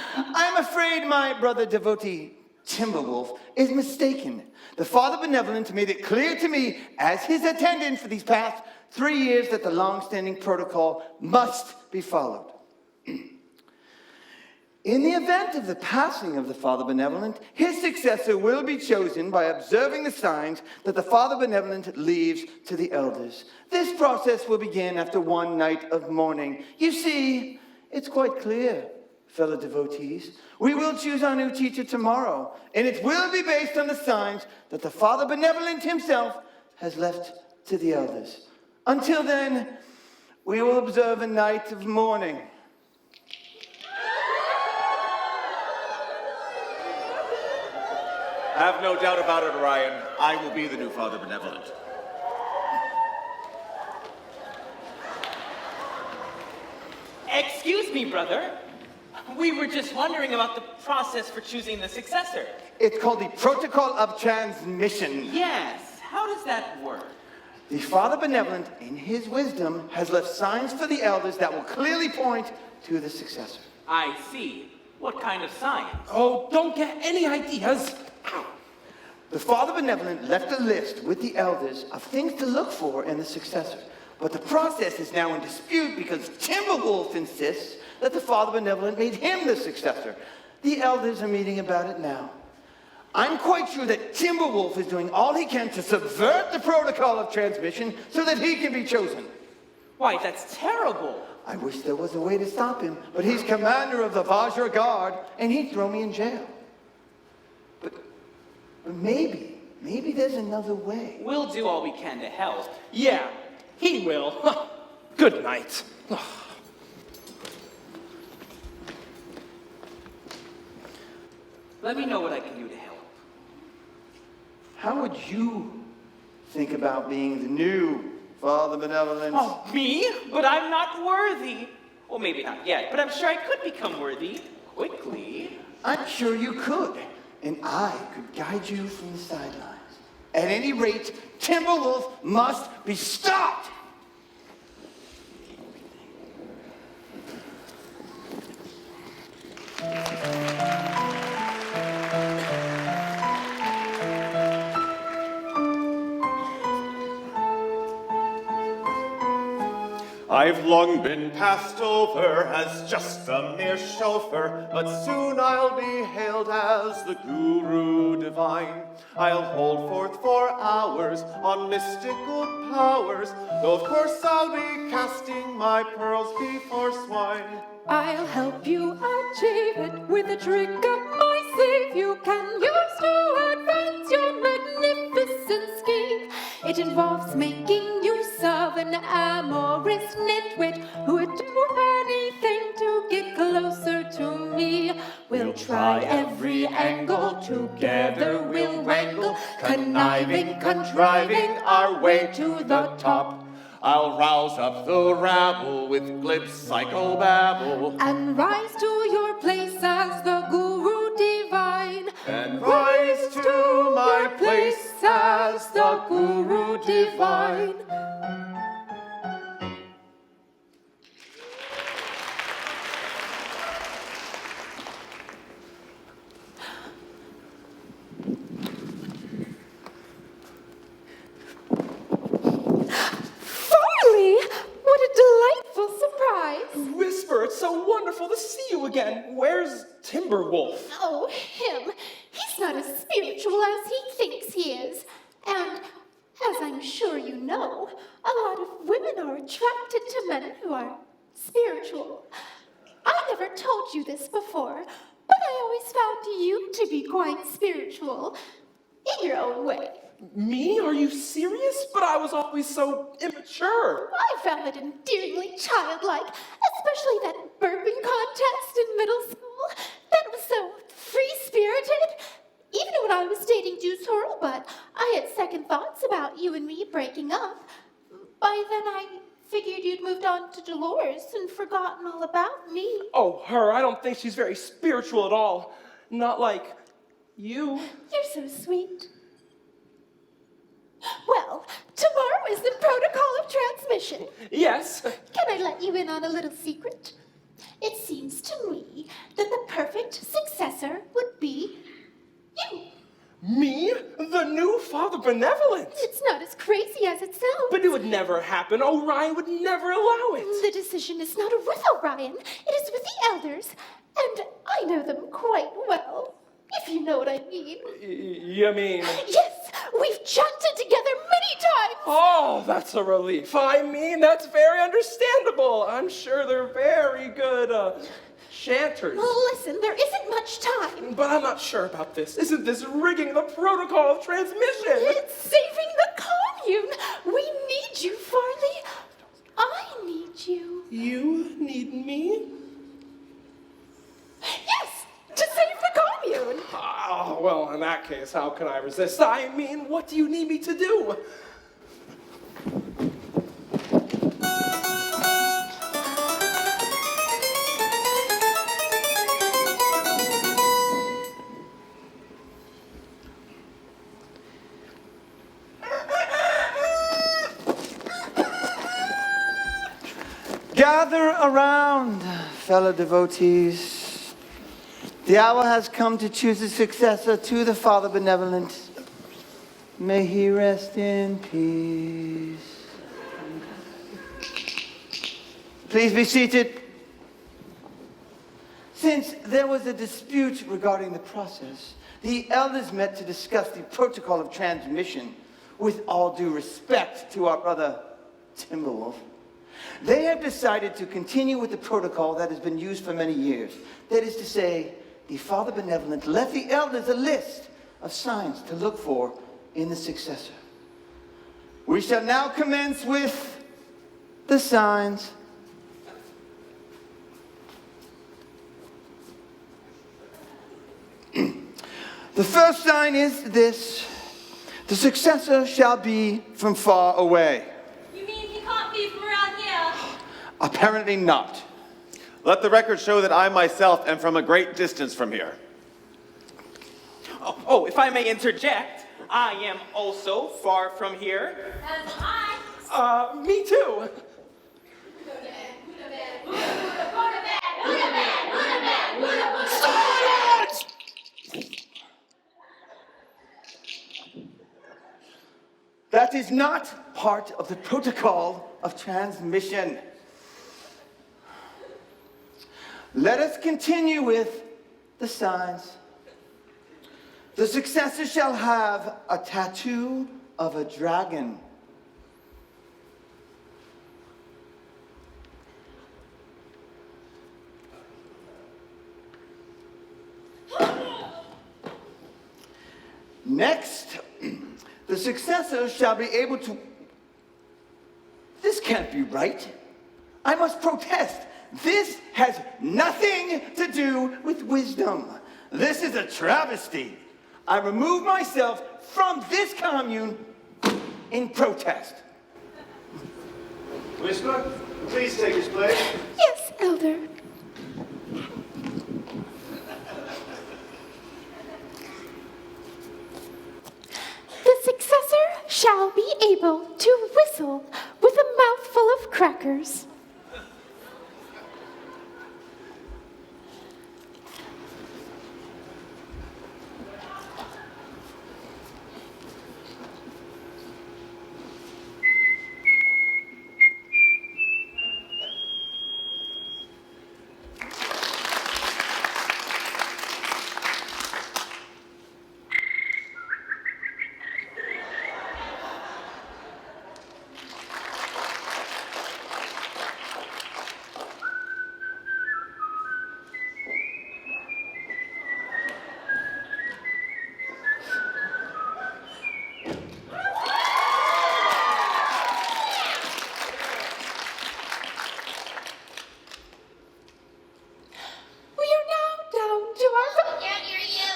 I'm afraid my brother devotee, Timberwolf, is mistaken. The Father Benevolent made it clear to me, as his attendant for these past 3 years, that the long-standing protocol must be followed. In the event of the passing of the Father Benevolent, his successor will be chosen by observing the signs that the Father Benevolent leaves to the elders. This process will begin after one night of mourning. You see, it's quite clear, fellow devotees. We will choose our new teacher tomorrow, and it will be based on the signs that the Father Benevolent himself has left to the elders. Until then, we will observe a night of mourning. Have no doubt about it, Orion. I will be the new Father Benevolent. Excuse me, brother. We were just wondering about the process for choosing the successor. It's called the protocol of transmission. Yes. How does that work? The Father Benevolent, in his wisdom, has left signs for the elders that will clearly point to the successor. I see. What kind of signs? Oh, don't get any ideas. The Father Benevolent left a list with the elders of things to look for in the successor. But the process is now in dispute because Timberwolf insists that the Father Benevolent made him the successor. The elders are meeting about it now. I'm quite sure that Timberwolf is doing all he can to subvert the protocol of transmission so that he can be chosen. Why, that's terrible. I wish there was a way to stop him, but he's commander of the Vajra Guard, and he'd throw me in jail. But maybe there's another way. We'll do all we can to help. Yeah, he will. Good night. Let me know what I can do to help. How would you think about being the new Father Benevolent? Oh, me? But I'm not worthy. Well, maybe not yet, but I'm sure I could become worthy quickly. I'm sure you could, and I could guide you from the sidelines. At any rate, Timberwolf must be stopped! I've long been passed over as just a mere chauffeur, but soon I'll be hailed as the Guru Divine. I'll hold forth for hours on mystical powers, though of course I'll be casting my pearls before swine. I'll help you achieve it with a trick up my sleeve you can use to advance your magnificent scheme. It involves making use of an amorous nitwit who would do anything to get closer to me. We'll try every angle, together we'll wrangle, conniving, contriving our way to the top. I'll rouse up the rabble with glib psychobabble, And rise to your place as the Guru Divine. and rise to my place as the Guru Divine. Farley, what a delightful surprise. Whisper, it's so wonderful to see you again. Where's Timberwolf? Oh, him. He's not as spiritual as he thinks he is. And, as I'm sure you know, a lot of women are attracted to men who are spiritual. I never told you this before, but I always found you to be quite spiritual, in your own way. Me? Are you serious? But I was always so immature. I found that endearingly childlike, especially that burping contest in middle school. That was so free-spirited. Even when I was dating Juice Hurl, but I had second thoughts about you and me breaking up. By then I figured you'd moved on to Dolores and forgotten all about me. Oh, her. I don't think she's very spiritual at all. Not like you. You're so sweet. Well, tomorrow is the protocol of transmission. Yes. Can I let you in on a little secret? It seems to me that the perfect successor would be you. Me? The new Father Benevolent? It's not as crazy as it sounds. But it would never happen. Orion would never allow it. The decision is not with Orion. It is with the elders. And I know them quite well, if you know what I mean. You mean? Yes, we've chatted together many times. Oh, that's a relief. I mean, that's very understandable. I'm sure they're very good chanters. Listen, there isn't much time. But I'm not sure about this. Isn't this rigging the protocol of transmission? It's saving the commune. We need you, Farley. I need you. You need me? Yes, to save the commune. Oh, well, in that case, how can I resist? I mean, what do you need me to do? Gather around, fellow devotees. The hour has come to choose a successor to the Father Benevolent. May he rest in peace. Please be seated. Since there was a dispute regarding the process, the elders met to discuss the protocol of transmission. With all due respect to our brother Timberwolf, they have decided to continue with the protocol that has been used for many years. That is to say, the Father Benevolent left the elders a list of signs to look for in the successor. We shall now commence with the signs. The first sign is this: the successor shall be from far away. You mean he can't be from around here? Apparently not. Let the record show that I myself am from a great distance from here. Oh, if I may interject, I am also far from here. As am I. Me too. Silence! That is not part of the protocol of transmission. Let us continue with the signs. The successor shall have a tattoo of a dragon. Next, the successor shall be able to... This can't be right. I must protest. This has nothing to do with wisdom. This is a travesty. I remove myself from this commune in protest. Whisper, please take his place. Yes, Elder. The successor shall be able to whistle with a mouthful of crackers.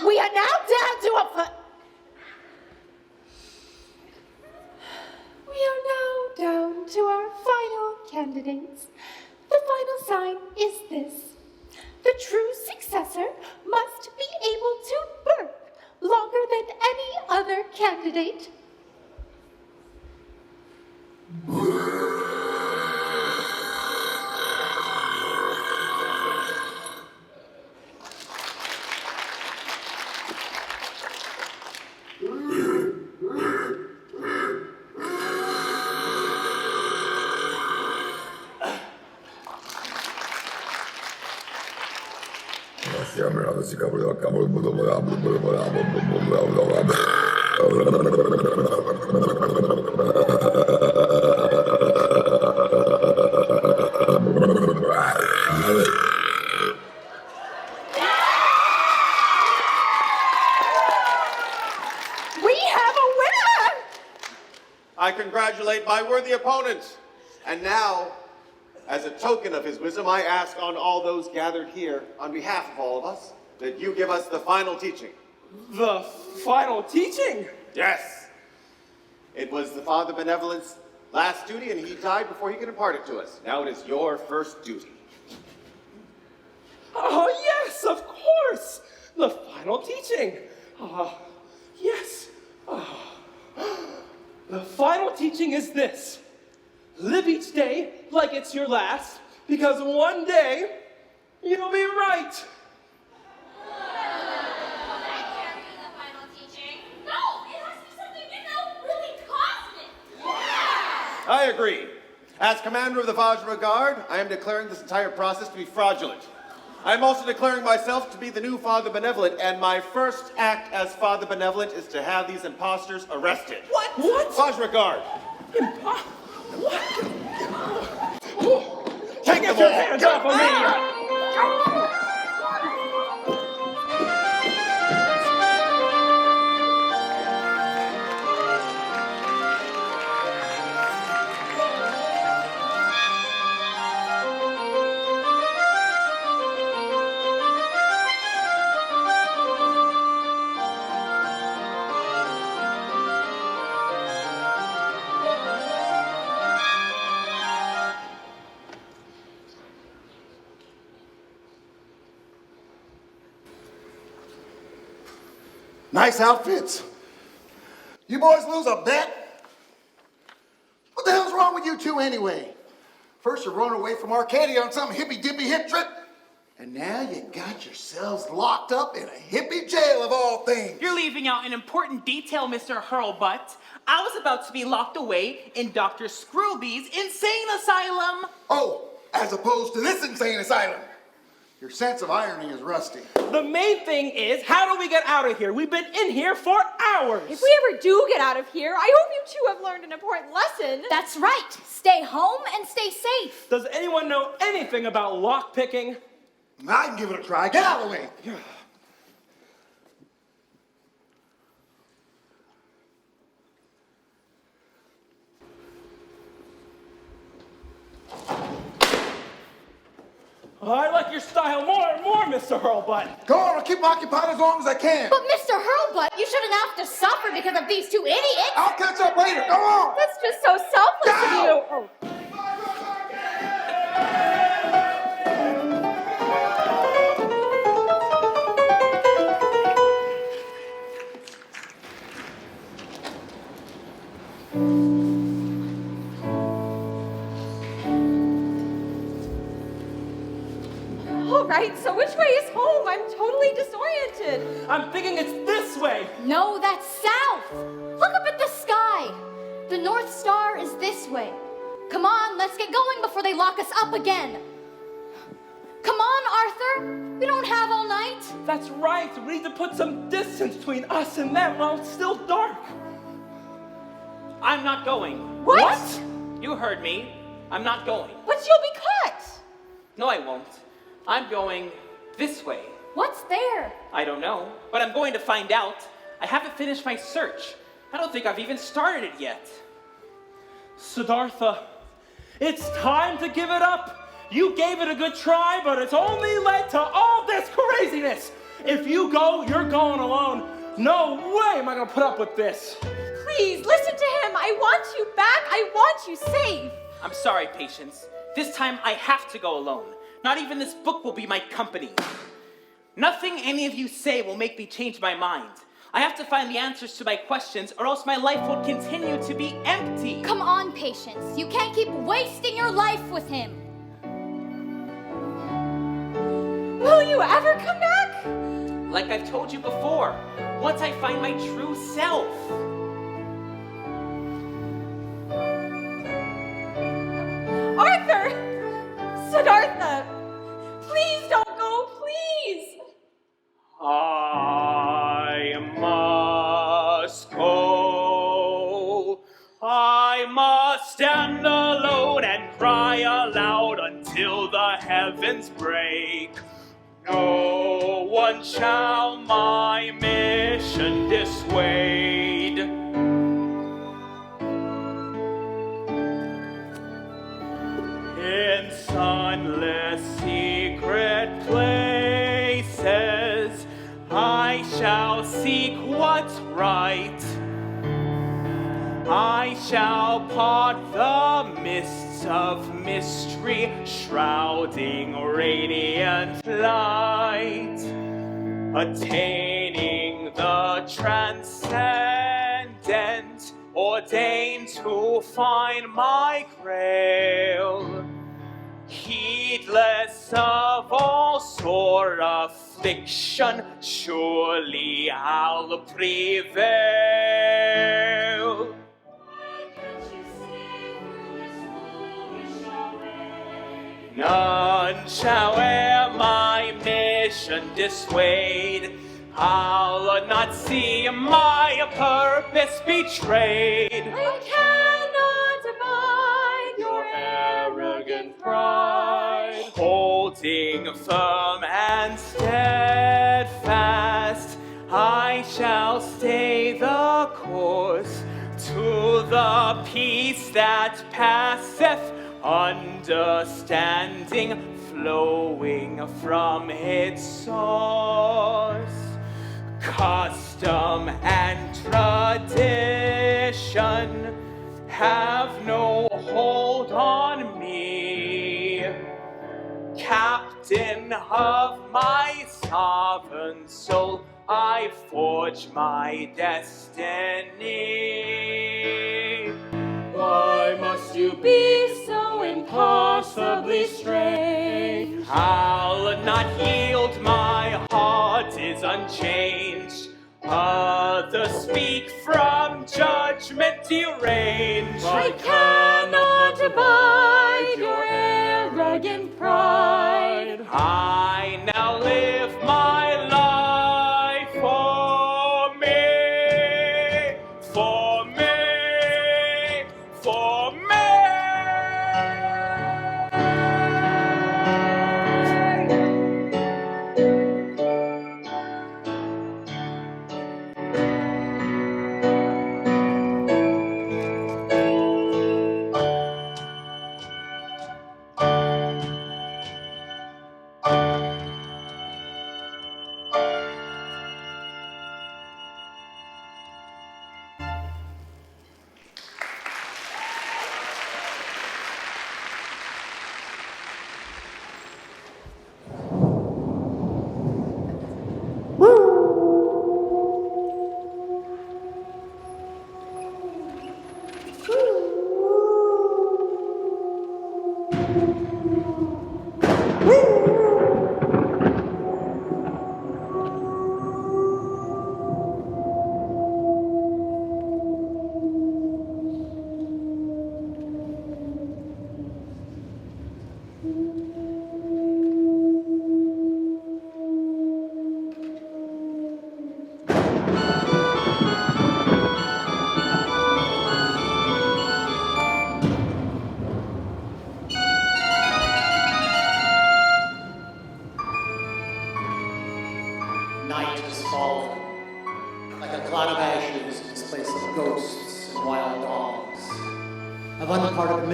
We are now down to a... We are now down to our final candidates. The final sign is this. The true successor must be able to burp longer than any other candidate. I congratulate my worthy opponent. And now, as a token of his wisdom, I ask on all those gathered here, on behalf of all of us, that you give us the final teaching. The final teaching? Yes. It was the Father Benevolent's last duty, and he died before he could impart it to us. Now it is your first duty. Oh, yes, of course. The final teaching. Yes. The final teaching is this. Live each day like it's your last, because one day you'll be right. I agree. As commander of the Vajra Guard, I am declaring this entire process to be fraudulent. I am also declaring myself to be the new Father Benevolent, and my first act as Father Benevolent is to have these imposters arrested. What? Vajra Guard. What? Take Get your hands off of me! Nice outfits. You boys lose a bet? What the hell's wrong with you two anyway? First you're running away from Arcadia on some hippy-dippy hip trip, and now you got yourselves locked up in a hippie jail of all things. You're leaving out an important detail, Mr. Hurlbutt. I was about to be locked away in Dr. Scrooby's insane asylum. Oh, as opposed to this insane asylum. Your sense of irony is rusty. The main thing is, how do we get out of here? We've been in here for hours. If we ever do get out of here, I hope you two have learned an important lesson. That's right. Stay home and stay safe. Does anyone know anything about lockpicking? I can give it a try. Get out of the way. I like your style more and more, Mr. Hurlbutt. Go on, I'll keep them occupied as long as I can. But Mr. Hurlbutt, you shouldn't have to suffer because of these two idiots. I'll catch up later. Go on. That's just so selfless of you. Oh. All right, so which way is home? I'm totally disoriented. I'm thinking it's this way. No, that's south. Look up at the sky. The North Star is this way. Come on, let's get going before they lock us up again. Come on, Arthur. We don't have all night. That's right. We need to put some distance between us and them while it's still dark. I'm not going. What? You heard me. I'm not going. But you'll be cut. No, I won't. I'm going this way. What's there? I don't know, but I'm going to find out. I haven't finished my search. I don't think I've even started it yet. Siddhartha, it's time to give it up. You gave it a good try, but it's only led to all this craziness. If you go, you're going alone. No way am I going to put up with this. Please, listen to him. I want you back. I want you safe. I'm sorry, Patience. This time I have to go alone. Not even this book will be my company. Nothing any of you say will make me change my mind. I have to find the answers to my questions, or else my life will continue to be empty. Come on, Patience. You can't keep wasting your life with him. Will you ever come back? Like I've told you before, once I find my true self. Arthur! Siddhartha! Please don't go, please! I must go. I must stand alone and cry aloud until the heavens break. No one shall my mission dissuade. In sunless secret places, I shall seek what's right. I shall part the mists of mystery, shrouding radiant light, attaining the transcendent, ordained to find my grail. Heedless of all sore affliction, surely I'll prevail. None shall e'er my mission dissuade. I'll not see my purpose betrayed. I cannot abide your arrogant pride. Holding firm and steadfast, I shall stay the course to the peace that passeth understanding, flowing from its source. Custom and tradition have no hold on me. Captain of my sovereign soul, I forge my destiny. Why must you be so impossibly strange? I'll not yield, my heart is unchanged. Others speak from judgment deranged. I cannot abide your arrogant pride. I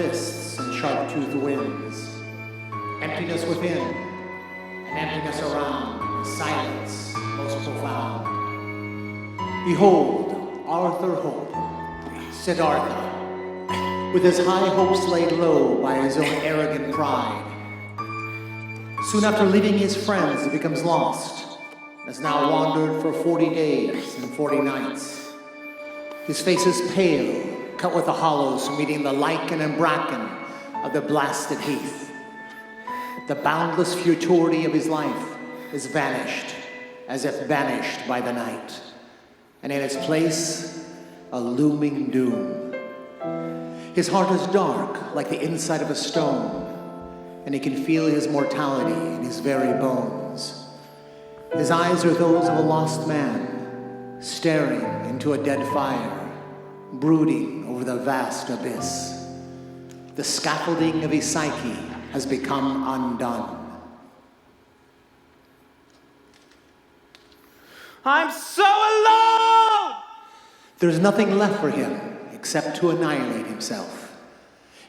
mists and sharp-toothed winds. Emptiness within, and emptiness around, and silence most profound. Behold, Arthur Hope, Siddhartha, with his high hopes laid low by his own arrogant pride. Soon after leaving his friends, he becomes lost, and has now wandered for 40 days and 40 nights. His face is pale, cut with the hollows from eating the lichen and bracken of the blasted heath. The boundless futurity of his life is vanished, as if banished by the night, and in its place, a looming doom. His heart is dark like the inside of a stone, and he can feel his mortality in his very bones. His eyes are those of a lost man, staring into a dead fire, brooding over the vast abyss. The scaffolding of his psyche has become undone. I'm so alone! There's nothing left for him except to annihilate himself,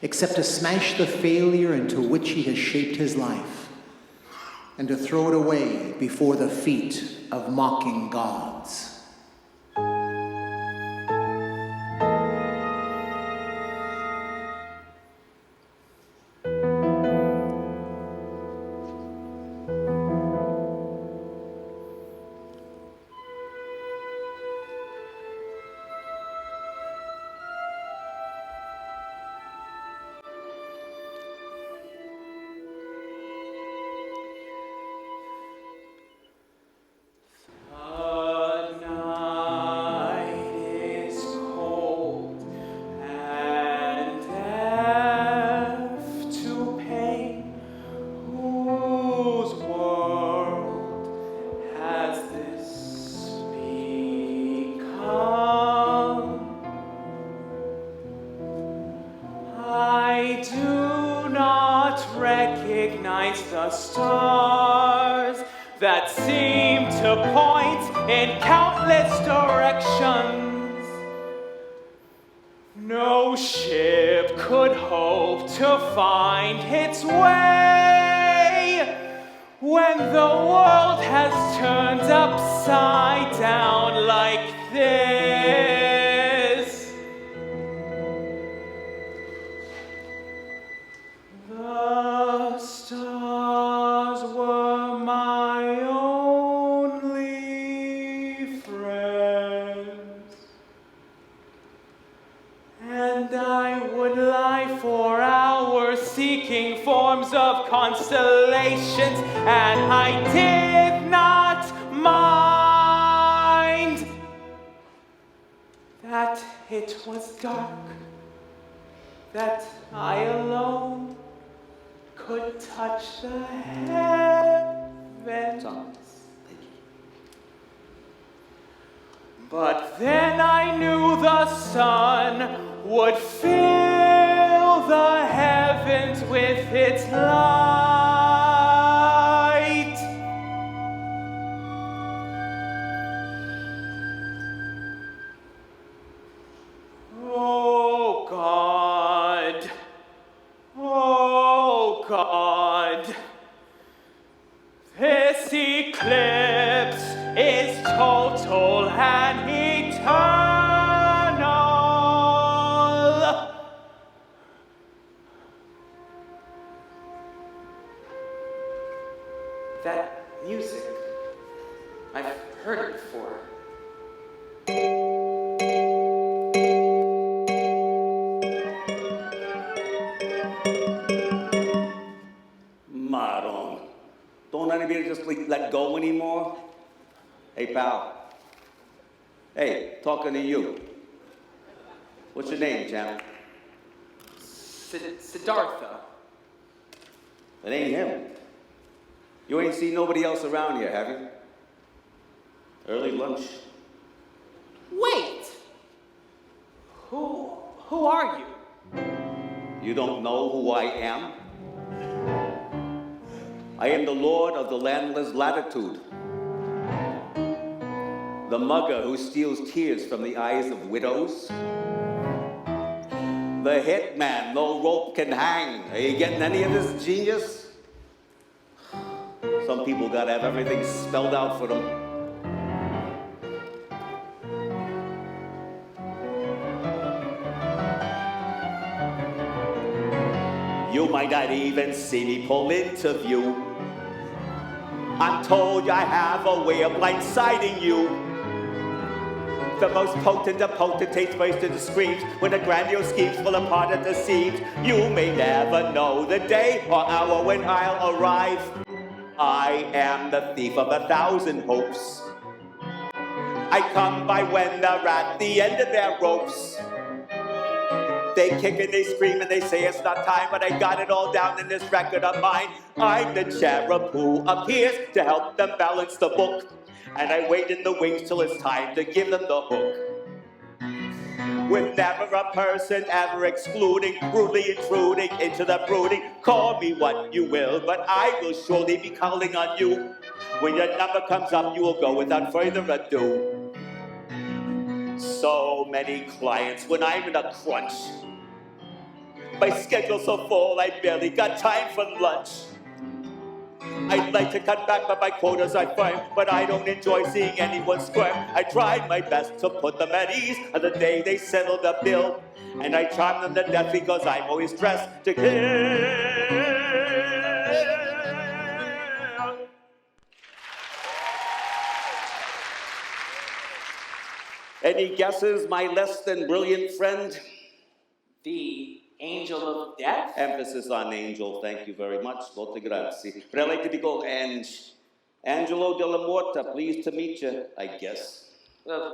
except to smash the failure into which he has shaped his life, and to throw it away before the feet of mocking gods. The stars that seem to point in countless directions. No ship could hope to find its way when the world has turned upside down like this. The stars were my only friends, and I would lie for hours seeking forms of constellations, and I did not mind that it was dark, that I alone could touch the heavens. But then I knew the sun would fill the heavens with its light. Oh God. Oh God, this eclipse is total and eternal. That music, I've heard it before. Don't anybody just let go anymore? Hey, pal. Hey, talking to you. What's your name, champ? Siddhartha. It ain't him. You ain't seen nobody else around here, have you? Early lunch. Wait! Who are you? You don't know who I am? I am the Lord of the landless latitude. The mugger who steals tears from the eyes of widows. The hitman, no rope can hang. Are you getting any of this, genius? Some people gotta have everything spelled out for them. You might not even see me pull into view. I'm told I have a way of blindsiding you. The most potent of potentates burst into screams when the grandiose schemes fall apart at the seams. You may never know the day or hour when I'll arrive. I am the thief of 1,000 hopes. I come by when they're at the end of their ropes. They kick and they scream and they say it's not time, but I got it all down in this record of mine. I'm the cherub who appears to help them balance the book, and I wait in the wings till it's time to give them the hook. With never a person ever excluding, brutally intruding into the brooding. Call me what you will, but I will surely be calling on you. When your number comes up, you will go without further ado. So many clients when I'm in a crunch. My schedule's so full, I barely got time for lunch. I'd like to cut back, but my quotas are firm. But I don't enjoy seeing anyone squirm. I tried my best to put them at ease on the day they settled the bill. And I charm them to death because I'm always dressed to kill. Any guesses, my less than brilliant friend? The angel of death? Emphasis on angel, thank you very much. Molte grazie. But I like to be called Angelo della Morta, pleased to meet you, I guess.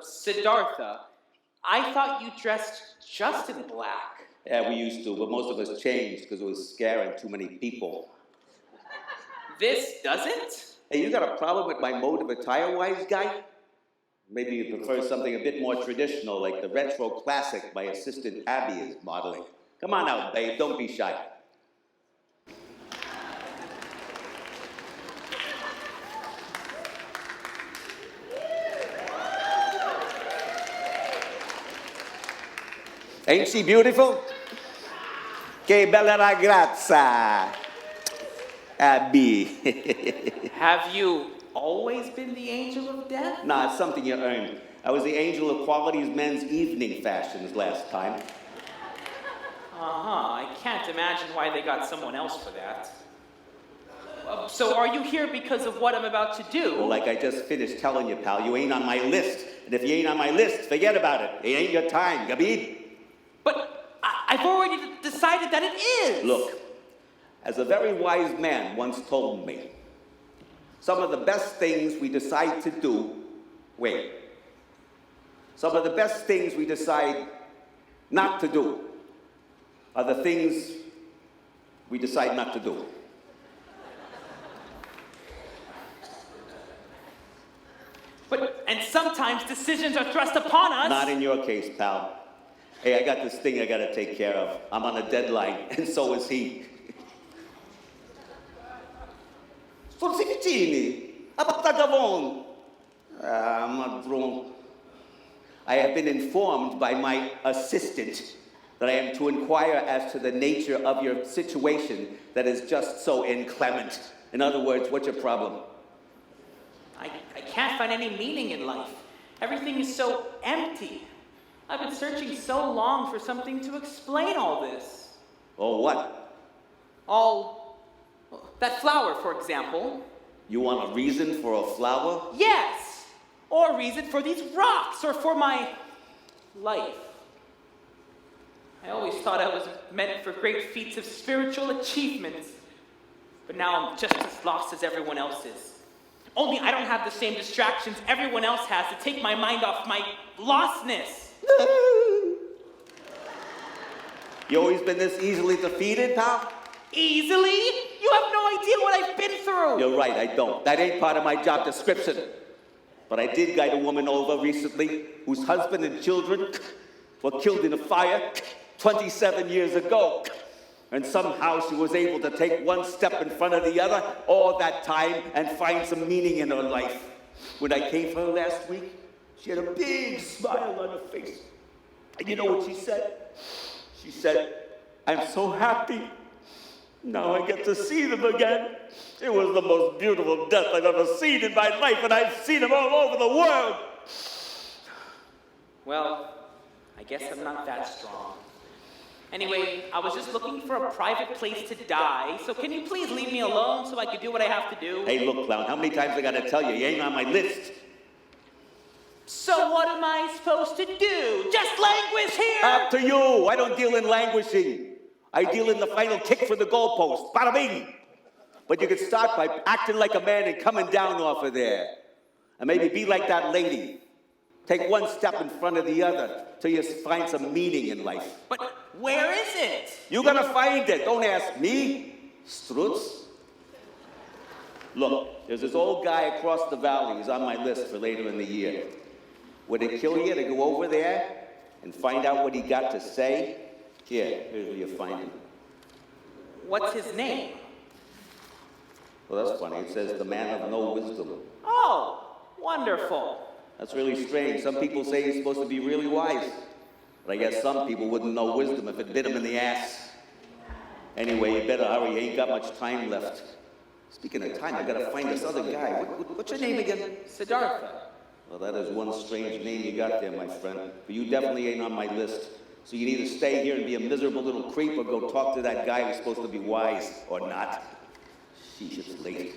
Siddhartha, I thought you dressed just in black. Yeah, we used to, but most of us changed because it was scaring too many people. This doesn't? Hey, you got a problem with my mode of attire, wise guy? Maybe you prefer something a bit more traditional, like the retro classic my assistant Abby is modeling. Come on out, babe, don't be shy. Ain't she beautiful? Che bella ragazza, Abby. Have you always been the angel of death? Nah, it's something you earned. I was the angel of quality's men's evening fashions last time. I can't imagine why they got someone else for that. So are you here because of what I'm about to do? Well, like I just finished telling you, pal, you ain't on my list. And if you ain't on my list, forget about it. It ain't your time, Gabib. But I've already decided that it is. Look, as a very wise man once told me, some of the best things we decide to do, some of the best things we decide not to do are the things we decide not to do. And sometimes decisions are thrust upon us. Not in your case, pal. Hey, I got this thing I gotta take care of. I'm on a deadline, and so is he. Forse vicini, apatagavon. Madron. I have been informed by my assistant that I am to inquire as to the nature of your situation that is just so inclement. In other words, what's your problem? I can't find any meaning in life. Everything is so empty. I've been searching so long for something to explain all this. Oh, what? That flower, for example. You want a reason for a flower? Yes! Or a reason for these rocks, or for my life. I always thought I was meant for great feats of spiritual achievements. But now I'm just as lost as everyone else is. Only I don't have the same distractions everyone else has to take my mind off my lostness. You always been this easily defeated, pal? Easily? You have no idea what I've been through. You're right, I don't. That ain't part of my job description. But I did guide a woman over recently whose husband and children were killed in a fire 27 years ago. And somehow she was able to take one step in front of the other all that time and find some meaning in her life. When I came for her last week, she had a big smile on her face. And you know what she said? She said, "I'm so happy. Now I get to see them again." It was the most beautiful death I've ever seen in my life, and I've seen them all over the world. Well, I guess I'm not that strong. Anyway, I was just looking for a private place to die, so can you please leave me alone so I can do what I have to do? Hey, look, clown, how many times I gotta tell you? You ain't on my list. So what am I supposed to do? Just languish here? Up to you. I don't deal in languishing. I deal in the final kick for the goalpost. Bada bing. But you can start by acting like a man and coming down off of there. And maybe be like that lady. Take one step in front of the other till you find some meaning in life. But where is it? You're gonna find it. Don't ask me, Strutz. Look, there's this old guy across the valley. He's on my list for later in the year. Would it kill you to go over there and find out what he got to say? Here's where you find him. What's his name? Well, that's funny. It says the man of no wisdom. Oh, wonderful. That's really strange. Some people say he's supposed to be really wise. But I guess some people wouldn't know wisdom if it bit him in the ass. Anyway, you better hurry. You ain't got much time left. Speaking of time, I gotta find this other guy. What's your name again? Siddhartha. Well, that is one strange name you got there, my friend. But you definitely ain't on my list. So you can either stay here and be a miserable little creep or go talk to that guy who's supposed to be wise, or not. Sheesh, it's late.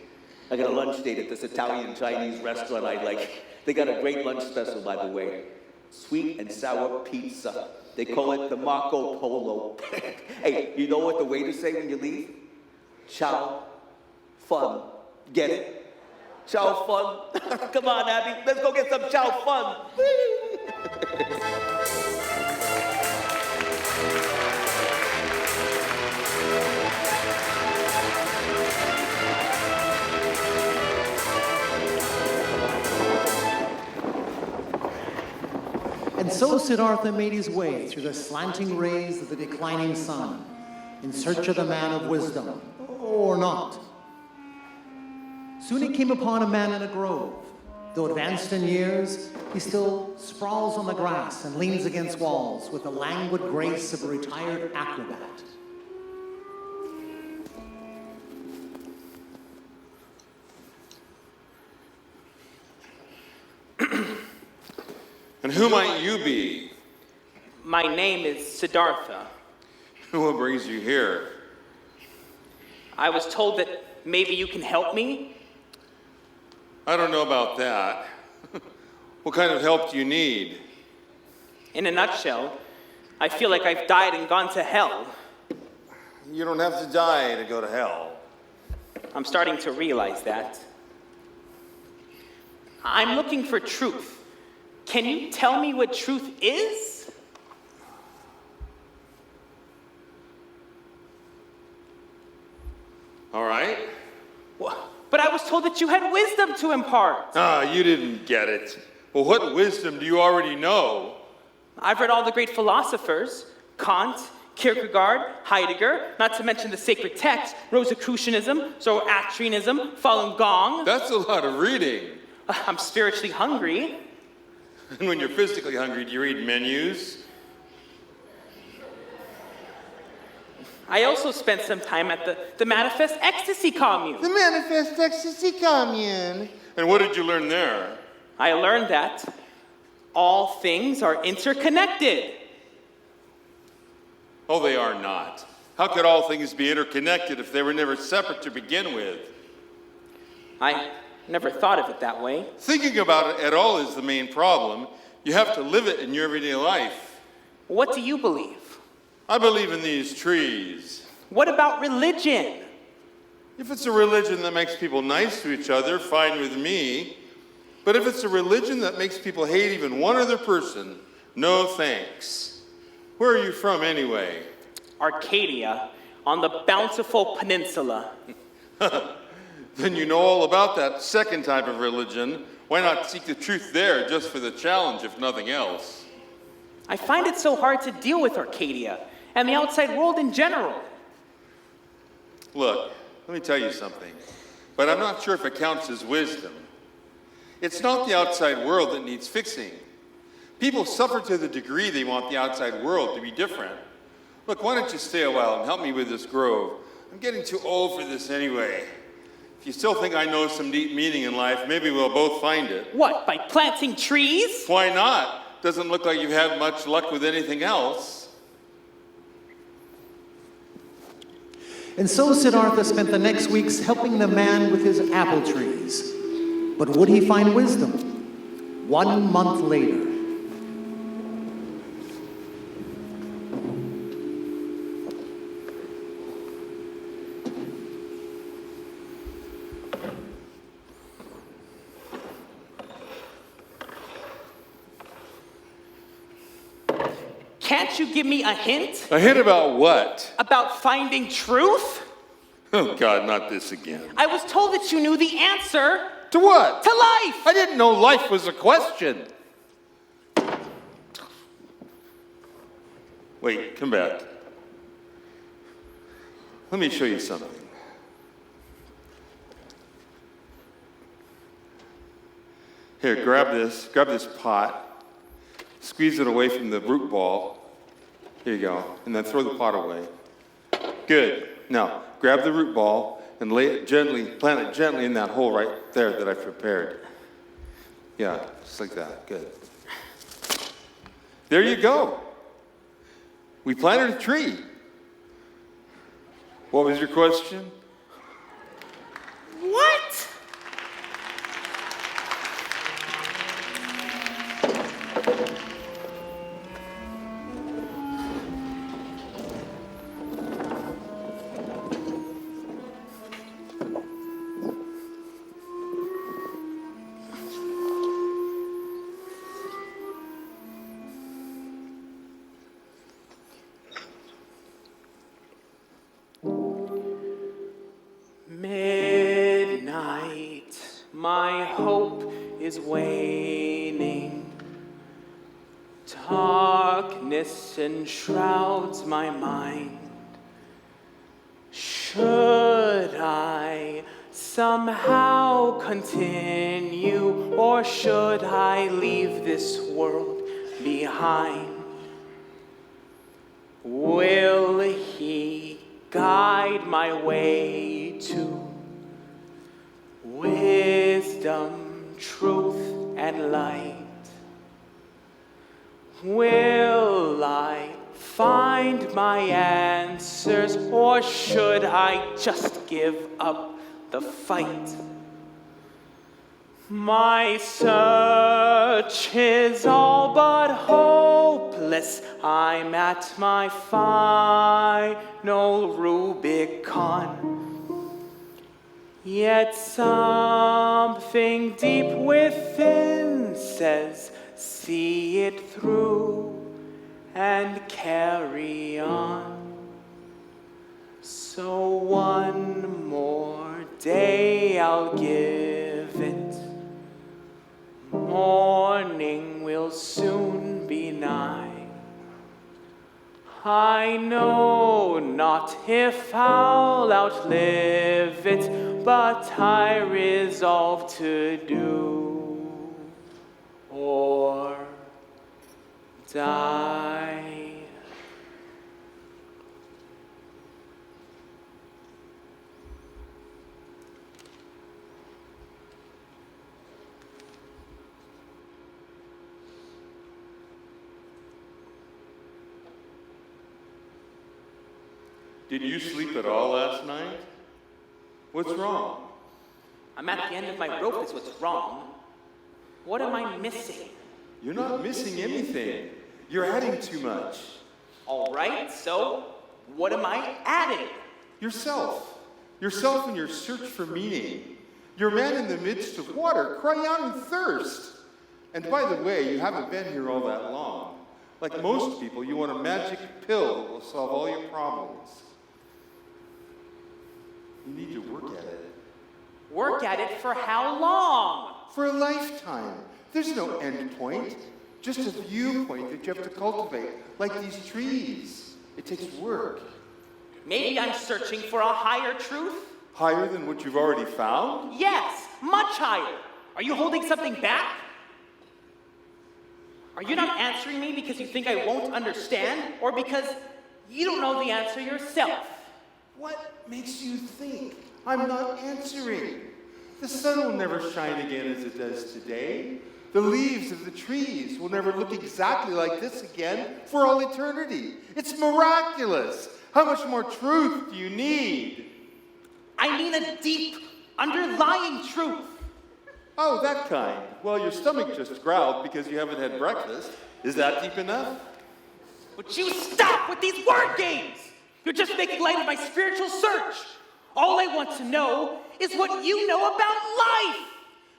I got a lunch date at this Italian-Chinese restaurant I like. They got a great lunch special, by the way. Sweet and sour pizza. They call it the Marco Polo. Hey, you know what the waiters say when you leave? Ciao. Fun. Get it? Chow fun. Come on, Abby. Let's go get some chow fun. And so Siddhartha made his way through the slanting rays of the declining sun in search of the man of wisdom, or not. Soon he came upon a man in a grove. Though advanced in years, he still sprawls on the grass and leans against walls with the languid grace of a retired acrobat. And who might you be? My name is Siddhartha. What brings you here? I was told that maybe you can help me. I don't know about that. What kind of help do you need? In a nutshell, I feel like I've died and gone to hell. You don't have to die to go to hell. I'm starting to realize that. I'm looking for truth. Can you tell me what truth is? All right. But I was told that you had wisdom to impart. You didn't get it. Well, what wisdom do you already know? I've read all the great philosophers, Kant, Kierkegaard, Heidegger, not to mention the sacred text, Rosicrucianism, Zoroastrianism, Falun Gong. That's a lot of reading. I'm spiritually hungry. And when you're physically hungry, do you read menus? I also spent some time at the Manifest Ecstasy Commune. The Manifest Ecstasy Commune. And what did you learn there? I learned that all things are interconnected. Oh, they are not. How could all things be interconnected if they were never separate to begin with? I never thought of it that way. Thinking about it at all is the main problem. You have to live it in your everyday life. What do you believe? I believe in these trees. What about religion? If it's a religion that makes people nice to each other, fine with me. But if it's a religion that makes people hate even one other person, no thanks. Where are you from anyway? Arcadia, on the Bountiful Peninsula. Then you know all about that second type of religion. Why not seek the truth there just for the challenge, if nothing else? I find it so hard to deal with Arcadia and the outside world in general. Look, let me tell you something, but I'm not sure if it counts as wisdom. It's not the outside world that needs fixing. People suffer to the degree they want the outside world to be different. Look, why don't you stay a while and help me with this grove? I'm getting too old for this anyway. If you still think I know some deep meaning in life, maybe we'll both find it. What, by planting trees? Why not? Doesn't look like you've had much luck with anything else. And so Siddhartha spent the next weeks helping the man with his apple trees. But would he find wisdom? 1 month later. Can't you give me a hint? A hint about what? About finding truth? Oh, God, not this again. I was told that you knew the answer. To what? To life! I didn't know life was a question. Wait, come back. Let me show you something. Here, grab this pot, squeeze it away from the root ball. Here you go, and then throw the pot away. Good. Now, grab the root ball and lay it gently, plant it gently in that hole right there that I've prepared. Yeah, just like that. Good. There you go. We planted a tree. What was your question? What? Midnight, my hope is waning. Darkness enshrouds my mind. Should I somehow continue, or should I leave this world behind? Will he guide my way to wisdom, truth, and light? Will I find my answers, or should I just give up the fight? My search is all but hopeless. I'm at my final Rubicon. Yet something deep within says, see it through and carry on. So one more day I'll give it. Morning will soon be nigh. I know not if I'll outlive it, but I resolve to do or die. Did you sleep at all last night? What's wrong? I'm at the end of my rope is what's wrong. What am I missing? You're not missing anything. You're adding too much. All right, so what am I adding? Yourself. Yourself in your search for meaning. You're a man in the midst of water, crying out in thirst. And by the way, you haven't been here all that long. Like most people, you want a magic pill that will solve all your problems. You need to work at it. Work at it for how long? For a lifetime. There's no end point. Just a viewpoint that you have to cultivate, like these trees. It takes work. Maybe I'm searching for a higher truth? Higher than what you've already found? Yes, much higher. Are you holding something back? Are you not answering me because you think I won't understand, or because You don't know the answer yourself. What makes you think I'm not answering? The sun will never shine again as it does today. The leaves of the trees will never look exactly like this again for all eternity. It's miraculous. How much more truth do you need? I mean a deep, underlying truth. Oh, that kind. Well, your stomach just growled because you haven't had breakfast. Is that deep enough? Would you stop with these word games? You're just making light of my spiritual search. All I want to know is what you know about life.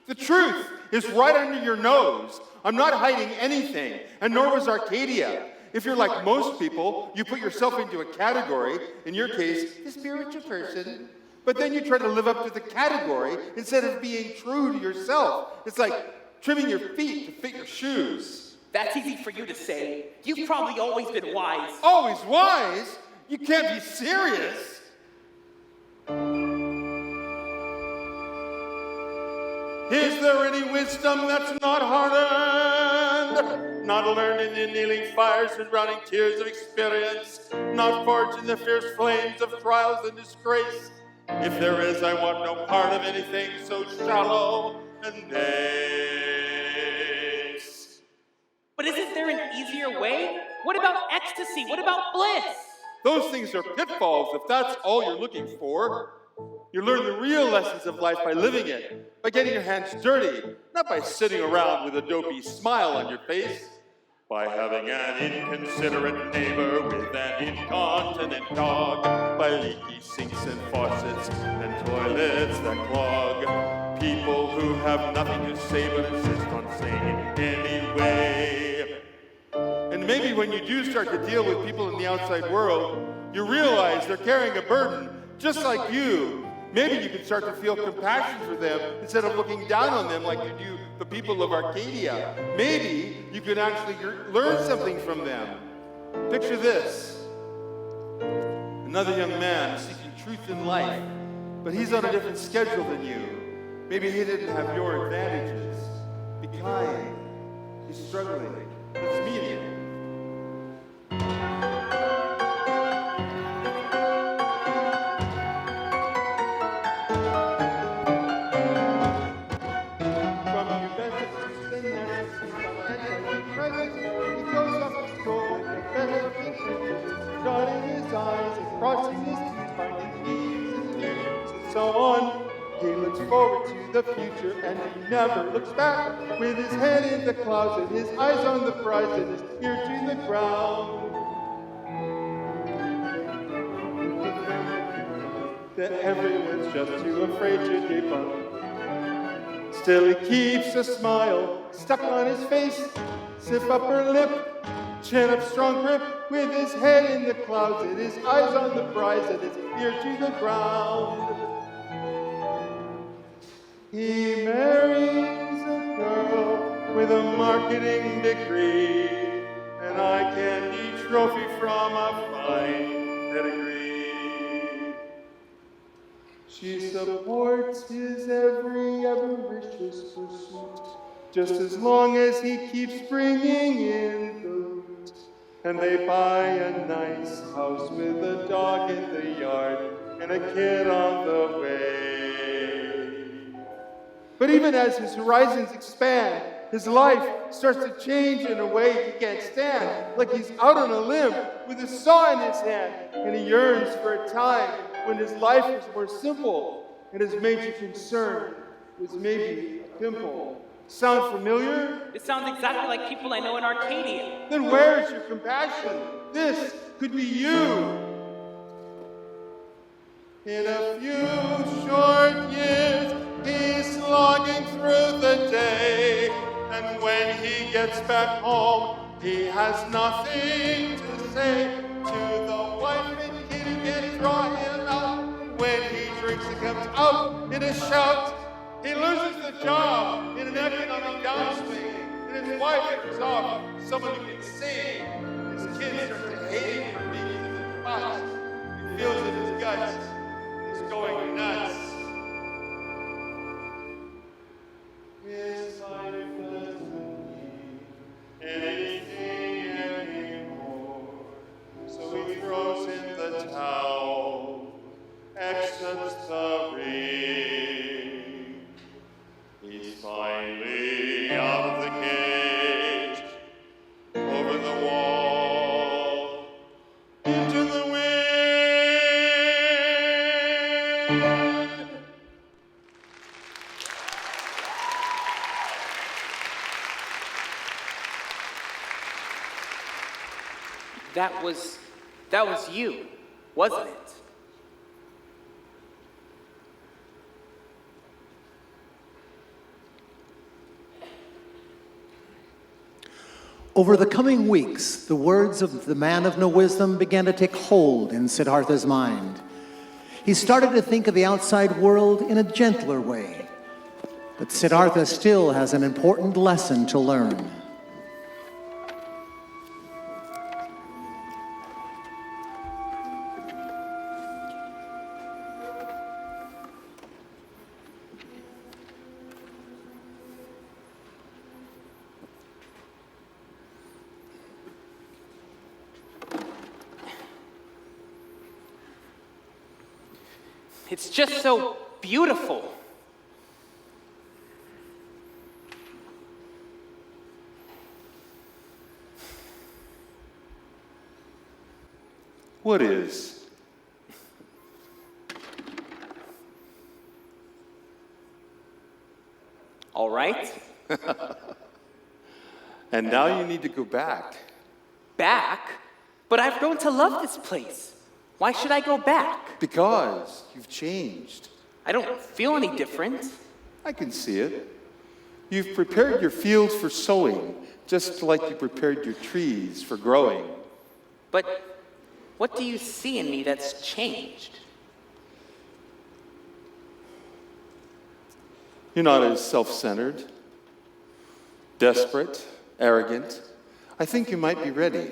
The truth is right under your nose. I'm not hiding anything, and nor was Arcadia. If you're like most people, you put yourself into a category, in your case, the spiritual person, but then you try to live up to the category instead of being true to yourself. It's like trimming your feet to fit your shoes. That's easy for you to say. You've probably always been wise. Always wise? You can't be serious. Is there any wisdom that's not hardened? Not learned in the annealing fires and drowning tears of experience? Not forged in the fierce flames of trials and disgrace? If there is, I want no part of anything so shallow and base. But isn't there an easier way? What about ecstasy? What about bliss? Those things are pitfalls if that's all you're looking for. You learn the real lessons of life by living it, by getting your hands dirty, not by sitting around with a dopey smile on your face. By having an inconsiderate neighbor with an incontinent dog, by leaky sinks and faucets and toilets that clog. People who have nothing to say but insist on saying it anyway. And maybe when you do start to deal with people in the outside world, you realize they're carrying a burden just like you. Maybe you can start to feel compassion for them instead of looking down on them like you do the people of Arcadia. Maybe you can actually learn something from them. Picture this. Another young man seeking truth in life, but he's on a different schedule than you. Maybe he didn't have your advantages. Be kind. He's struggling. Let's meet him. Crossing his teeth, finding peace and news and so on. He looks forward to the future and he never looks back. With his head in the clouds and his eyes on the prize and his ear to the ground. That everyone's just too afraid to give up. Still he keeps a smile stuck on his face, stiff upper lip, chin up strong grip, with his head in the clouds and his eyes on the prize and his ear to the ground. He marries a girl with a marketing degree, an eye candy trophy from a fine pedigree. She supports his every avaricious pursuit, just as long as he keeps bringing in the loot. And they buy a nice house with a dog in the yard and a kid on the way. But even as his horizons expand, his life starts to change in a way he can't stand, like he's out on a limb with a saw in his hand, and he yearns for a time when his life was more simple and his major concern was maybe a pimple. Sound familiar? It sounds exactly like people I know in Arcadia. Then where's your compassion? This could be you. In a few short years, he's slogging through the day. And when he gets back home, he has nothing to say to the wife and kid who can't draw him out. When he drinks, it comes out in a shout. He loses the job in an economic downswing, and his wife is off, someone who can sing. His kids start to hate him for being in the pot. He feels in his guts. He's going nuts. His life doesn't need anything anymore, so he throws That was you, wasn't it? Over the coming weeks, the words of the man of no wisdom began to take hold in Siddhartha's mind. He started to think of the outside world in a gentler way. But Siddhartha still has an important lesson to learn. It's just so beautiful. What is? All right. And now you need to go back. Back? But I've grown to love this place. Why should I go back? Because you've changed. I don't feel any different. I can see it. You've prepared your fields for sowing, just like you prepared your trees for growing. But what do you see in me that's changed? You're not as self-centered, desperate, arrogant. I think you might be ready.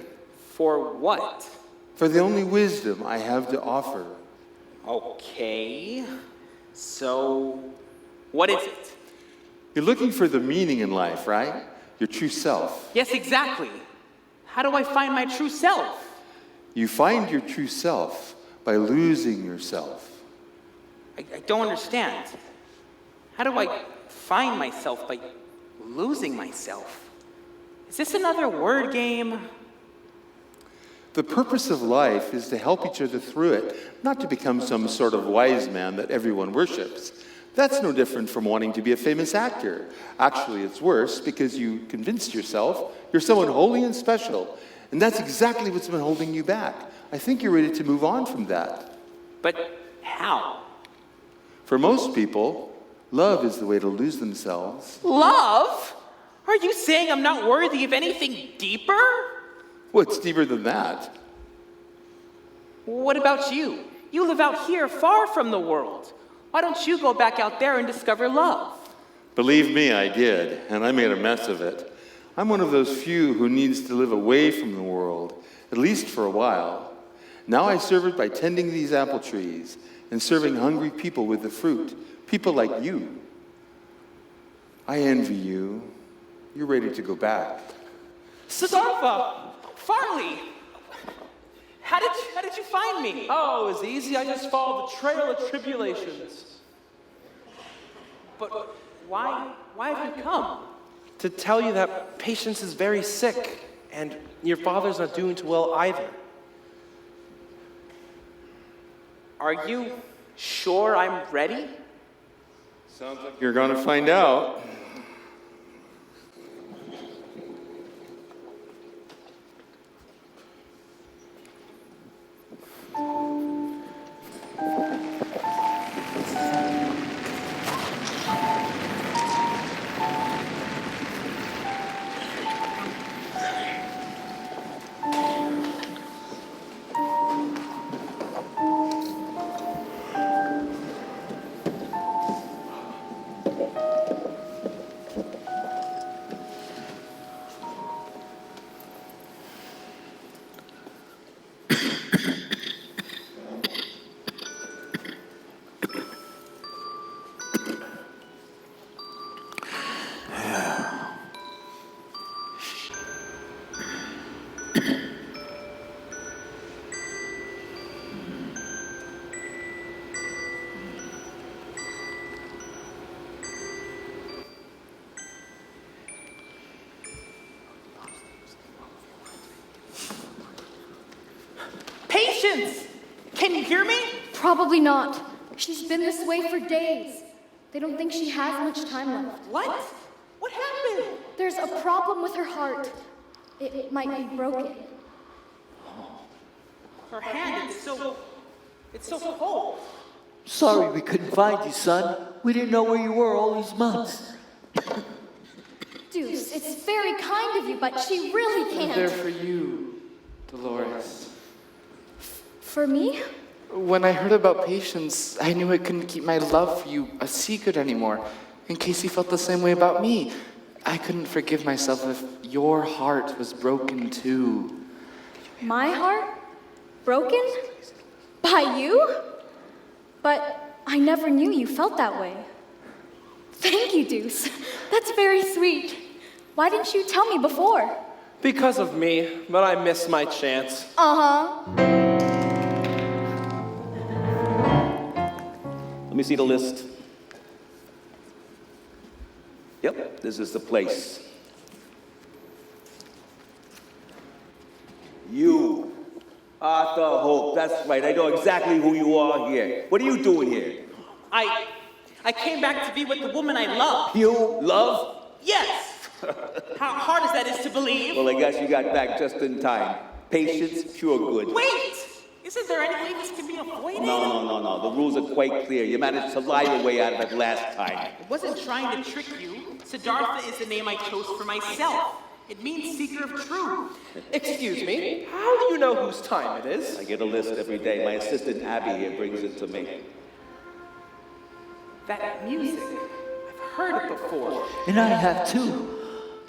For what? For the only wisdom I have to offer. Okay. So, what is it? You're looking for the meaning in life, right? Your true self. Yes, exactly. How do I find my true self? You find your true self by losing yourself. I don't understand. How do I find myself by losing myself? Is this another word game? The purpose of life is to help each other through it, not to become some sort of wise man that everyone worships. That's no different from wanting to be a famous actor. Actually, it's worse because you convinced yourself you're someone holy and special, and that's exactly what's been holding you back. I think you're ready to move on from that. But how? For most people, love is the way to lose themselves. Love? Are you saying I'm not worthy of anything deeper? What's deeper than that? What about you? You live out here, far from the world. Why don't you go back out there and discover love? Believe me, I did, and I made a mess of it. I'm one of those few who needs to live away from the world, at least for a while. Now I serve it by tending these apple trees and serving hungry people with the fruit, people like you. I envy you. You're ready to go back. Siddhartha! Farley! How did you find me? Oh, it was easy. I just followed the trail of tribulations. But why have you come? To tell you that Patience is very sick, and your father's not doing too well either. Are you sure I'm ready? Sounds like you're going to find out. Patience! Can you hear me? Probably not. She's been this way for days. They don't think she has much time left. What? What happened? There's a problem with her heart. It might be broken. Her hand is so cold. Sorry we couldn't find you, son. We didn't know where you were all these months. Deuce, it's very kind of you, but she really can't. They're for you, Dolores. For me? When I heard about Patience, I knew I couldn't keep my love for you a secret anymore. In case you felt the same way about me. I couldn't forgive myself if your heart was broken too. My heart? Broken? By you? But I never knew you felt that way. Thank you, Deuce. That's very sweet. Why didn't you tell me before? Because of me, but I missed my chance. Uh-huh. Let me see the list. Yep, this is the place. You, Arthur Hope, that's right. I know exactly who you are here. What are you doing here? I came back to be with the woman I love. You love? Yes. How hard as that is to believe. Well, I guess you got back just in time. Patience, pure good. Wait! Isn't there any way this can be avoided? No. The rules are quite clear. You managed to lie your way out of it last time. I wasn't trying to trick you. Siddhartha is the name I chose for myself. It means seeker of truth. Excuse me, how do you know whose time it is? I get a list every day. My assistant Abby here brings it to me. That music, I've heard it before. And I have too.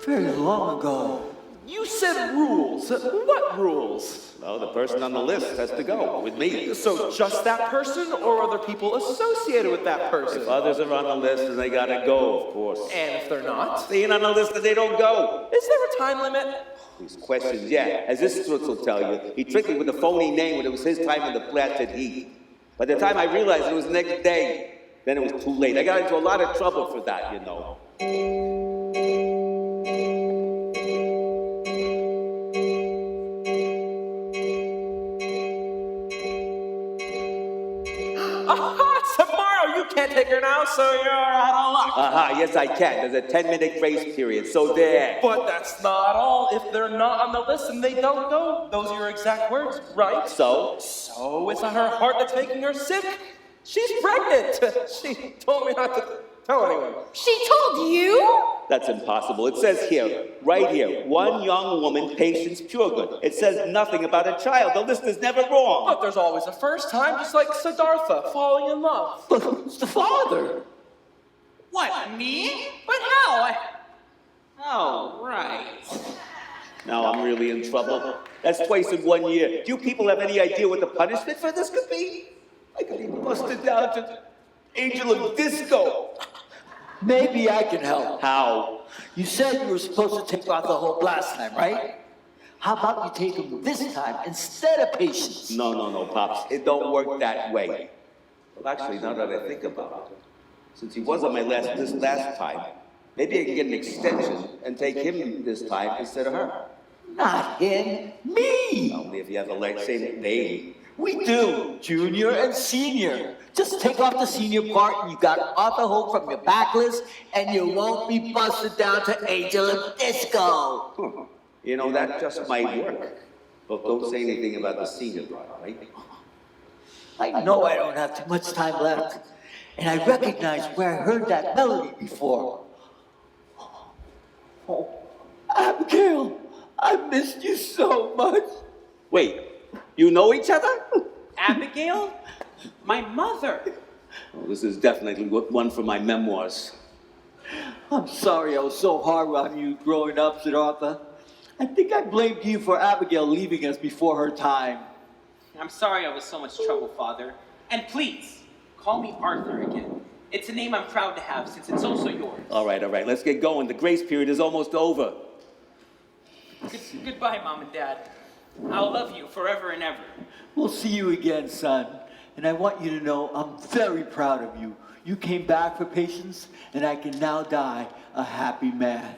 Very long ago. You said rules. What rules? Well, the person on the list has to go with me. So just that person or other people associated with that person? If others are on the list, then they gotta go, of course. And if they're not? They ain't on the list, then they don't go. Is there a time limit? These questions, yeah. As this Stutz will tell you, he tricked me with a phony name when it was his time in the blasted heat. By the time I realized it was the next day, then it was too late. I got into a lot of trouble for that, you know. Tomorrow you can't take her now, so you're out of luck. Aha, yes I can. There's a 10-minute grace period, so there. But that's not all. If they're not on the list and they don't go, those are your exact words, right? So? So it's not her heart that's making her sick. She's pregnant. She told me not to tell anyone. She told you? That's impossible. It says here, right here, one young woman, Patience Puregood. It says nothing about a child. The list is never wrong. But there's always a first time, just like Siddhartha falling in love. But who's the father? What, me? But how? Oh, right. Now I'm really in trouble. That's twice in 1 year. Do you people have any idea what the punishment for this could be? I could be busted down to Angel of Disco. Maybe I can help. How? You said you were supposed to take Arthur Hope last time, right? How about you take him this time instead of Patience? No, Pops. It don't work that way. Well, actually, now that I think about it, since he was on my this last time, maybe I can get an extension and take him this time instead of her. Not him, me! Only if you have the same name. We do, junior and senior. Just take off the senior part and you got Arthur Hope from your backlist and you won't be busted down to Angel of Disco. You know, that just might work. But don't say anything about the senior part, right? I know I don't have too much time left. And I recognize where I heard that melody before. Oh, Abigail, I missed you so much. Wait, you know each other? Abigail? My mother. Well, this is definitely one for my memoirs. I'm sorry I was so hard on you growing up, Siddhartha. I think I blamed you for Abigail leaving us before her time. I'm sorry I was so much trouble, Father. And please, call me Arthur again. It's a name I'm proud to have since it's also yours. All right, let's get going. The grace period is almost over. Goodbye, Mom and Dad. I'll love you forever and ever. We'll see you again, son. And I want you to know I'm very proud of you. You came back for Patience, and I can now die a happy man.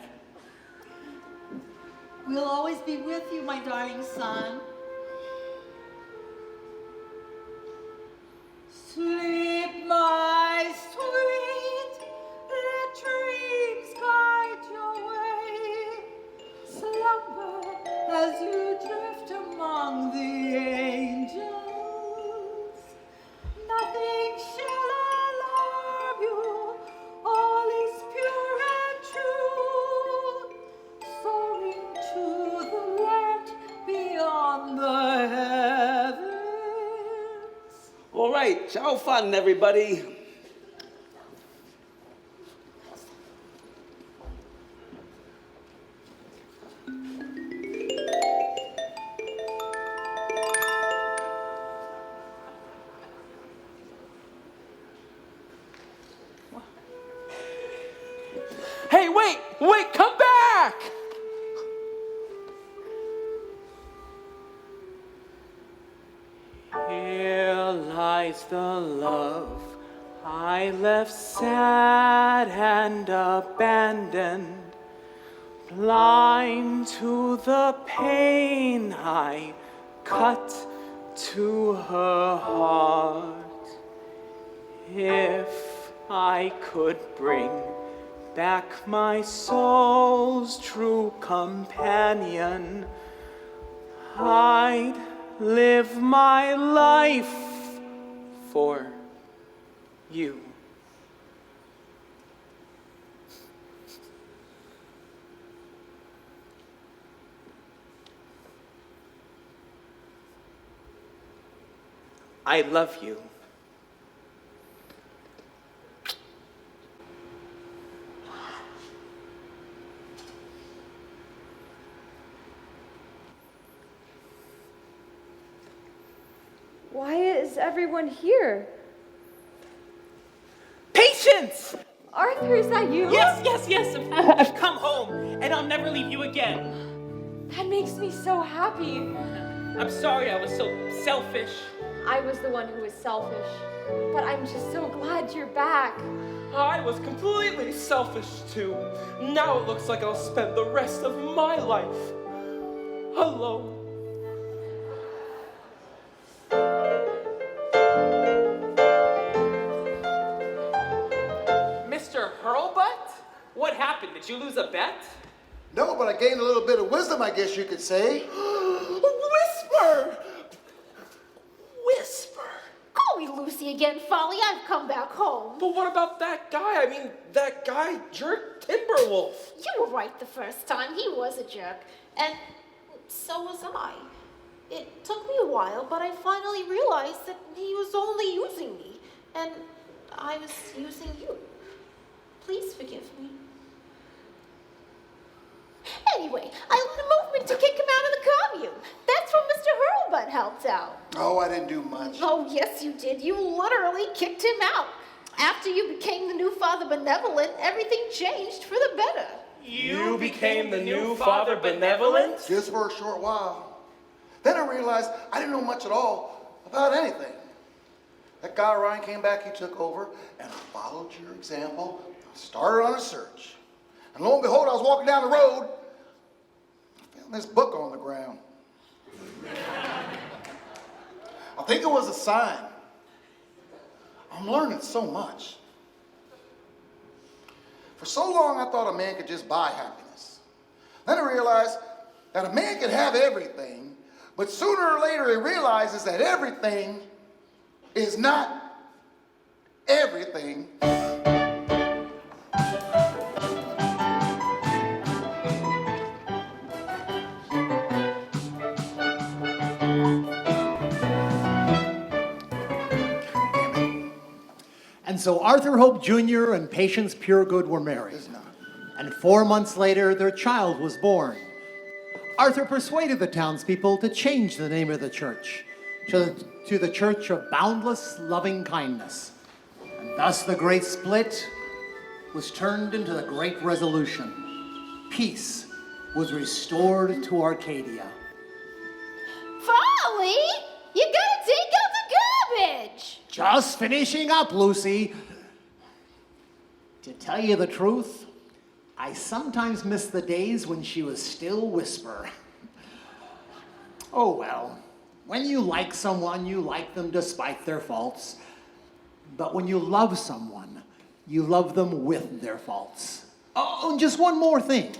We'll always be with you, my darling son. Sleep, nothing shall alarm you. All is pure and true. Soaring to the land beyond the heavens. All right, ciao fun, everybody. Hey, wait, come back! Here lies the love I left sad and abandoned, blind to the pain I cut to her heart. If I could bring back my soul's true companion, I'd live my life for you. I love you. Why is everyone here? Patience! Arthur, is that you? Yes. I've come home, and I'll never leave you again. That makes me so happy. I'm sorry I was so selfish. I was the one who was selfish, but I'm just so glad you're back. I was completely selfish too. Now it looks like I'll spend the rest of my life alone. Mr. Hurlbutt? What happened? Did you lose a bet? No, but I gained a little bit of wisdom, I guess you could say. Whisper! Call me Lucy again, Folly. I've come back home. But what about that guy? I mean, that guy, Jerk Timberwolf. You were right the first time. He was a jerk. And so was I. It took me a while, but I finally realized that he was only using me. And I was using you. Please forgive me. Anyway, I led a movement to kick him out of the commune. That's where Mr. Hurlbutt helped out. Oh, I didn't do much. Oh, yes, you did. You literally kicked him out. After you became the new Father Benevolent, everything changed for the better. You became the new Father Benevolent? Just for a short while. Then I realized I didn't know much at all about anything. That guy Ryan came back, he took over, and I followed your example. I started on a search. And lo and behold, I was walking down the road. I found this book on the ground. I think it was a sign. I'm learning so much. For so long, I thought a man could just buy happiness. Then I realized that a man could have everything, but sooner or later he realizes that everything is not everything. And so Arthur Hope Jr. and Patience Puregood were married. And 4 months later, their child was born. Arthur persuaded the townspeople to change the name of the church to the Church of Boundless Loving Kindness. And thus the Great Split was turned into the Great Resolution. Peace was restored to Arcadia. Folly! You gotta take out the garbage! Just finishing up, Lucy. To tell you the truth, I sometimes miss the days when she was still Whisper. Oh well, when you like someone, you like them despite their faults. But when you love someone, you love them with their faults. Oh, and just one more thing.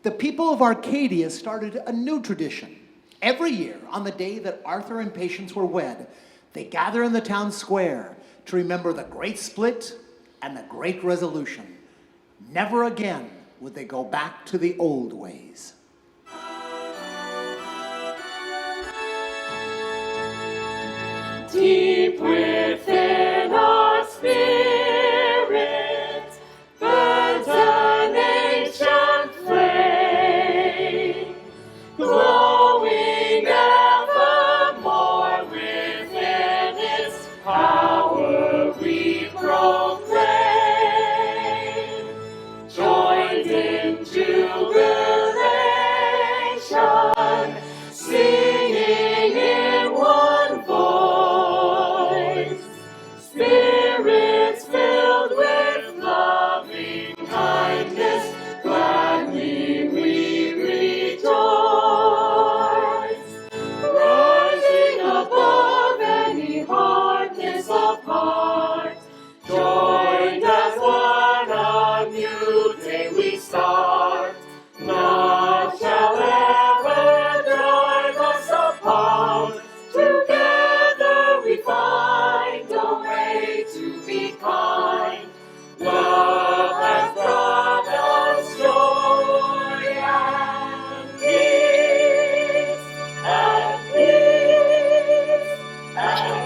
The people of Arcadia started a new tradition. Every year, on the day that Arthur and Patience were wed, they gather in the town square to remember the Great Split and the Great Resolution. Never again would they go back to the old ways. Deep within our spirits burns an ancient flame, glowing evermore within its power we proclaim. Joined in jubilation, singing in one voice, spirits filled with loving kindness, gladly we rejoice. Rising above any hardness of heart, joined as one, a new day we start. Naught shall ever drive us apart. Together we find a way to be kind. Love has brought us joy and peace, and peace, and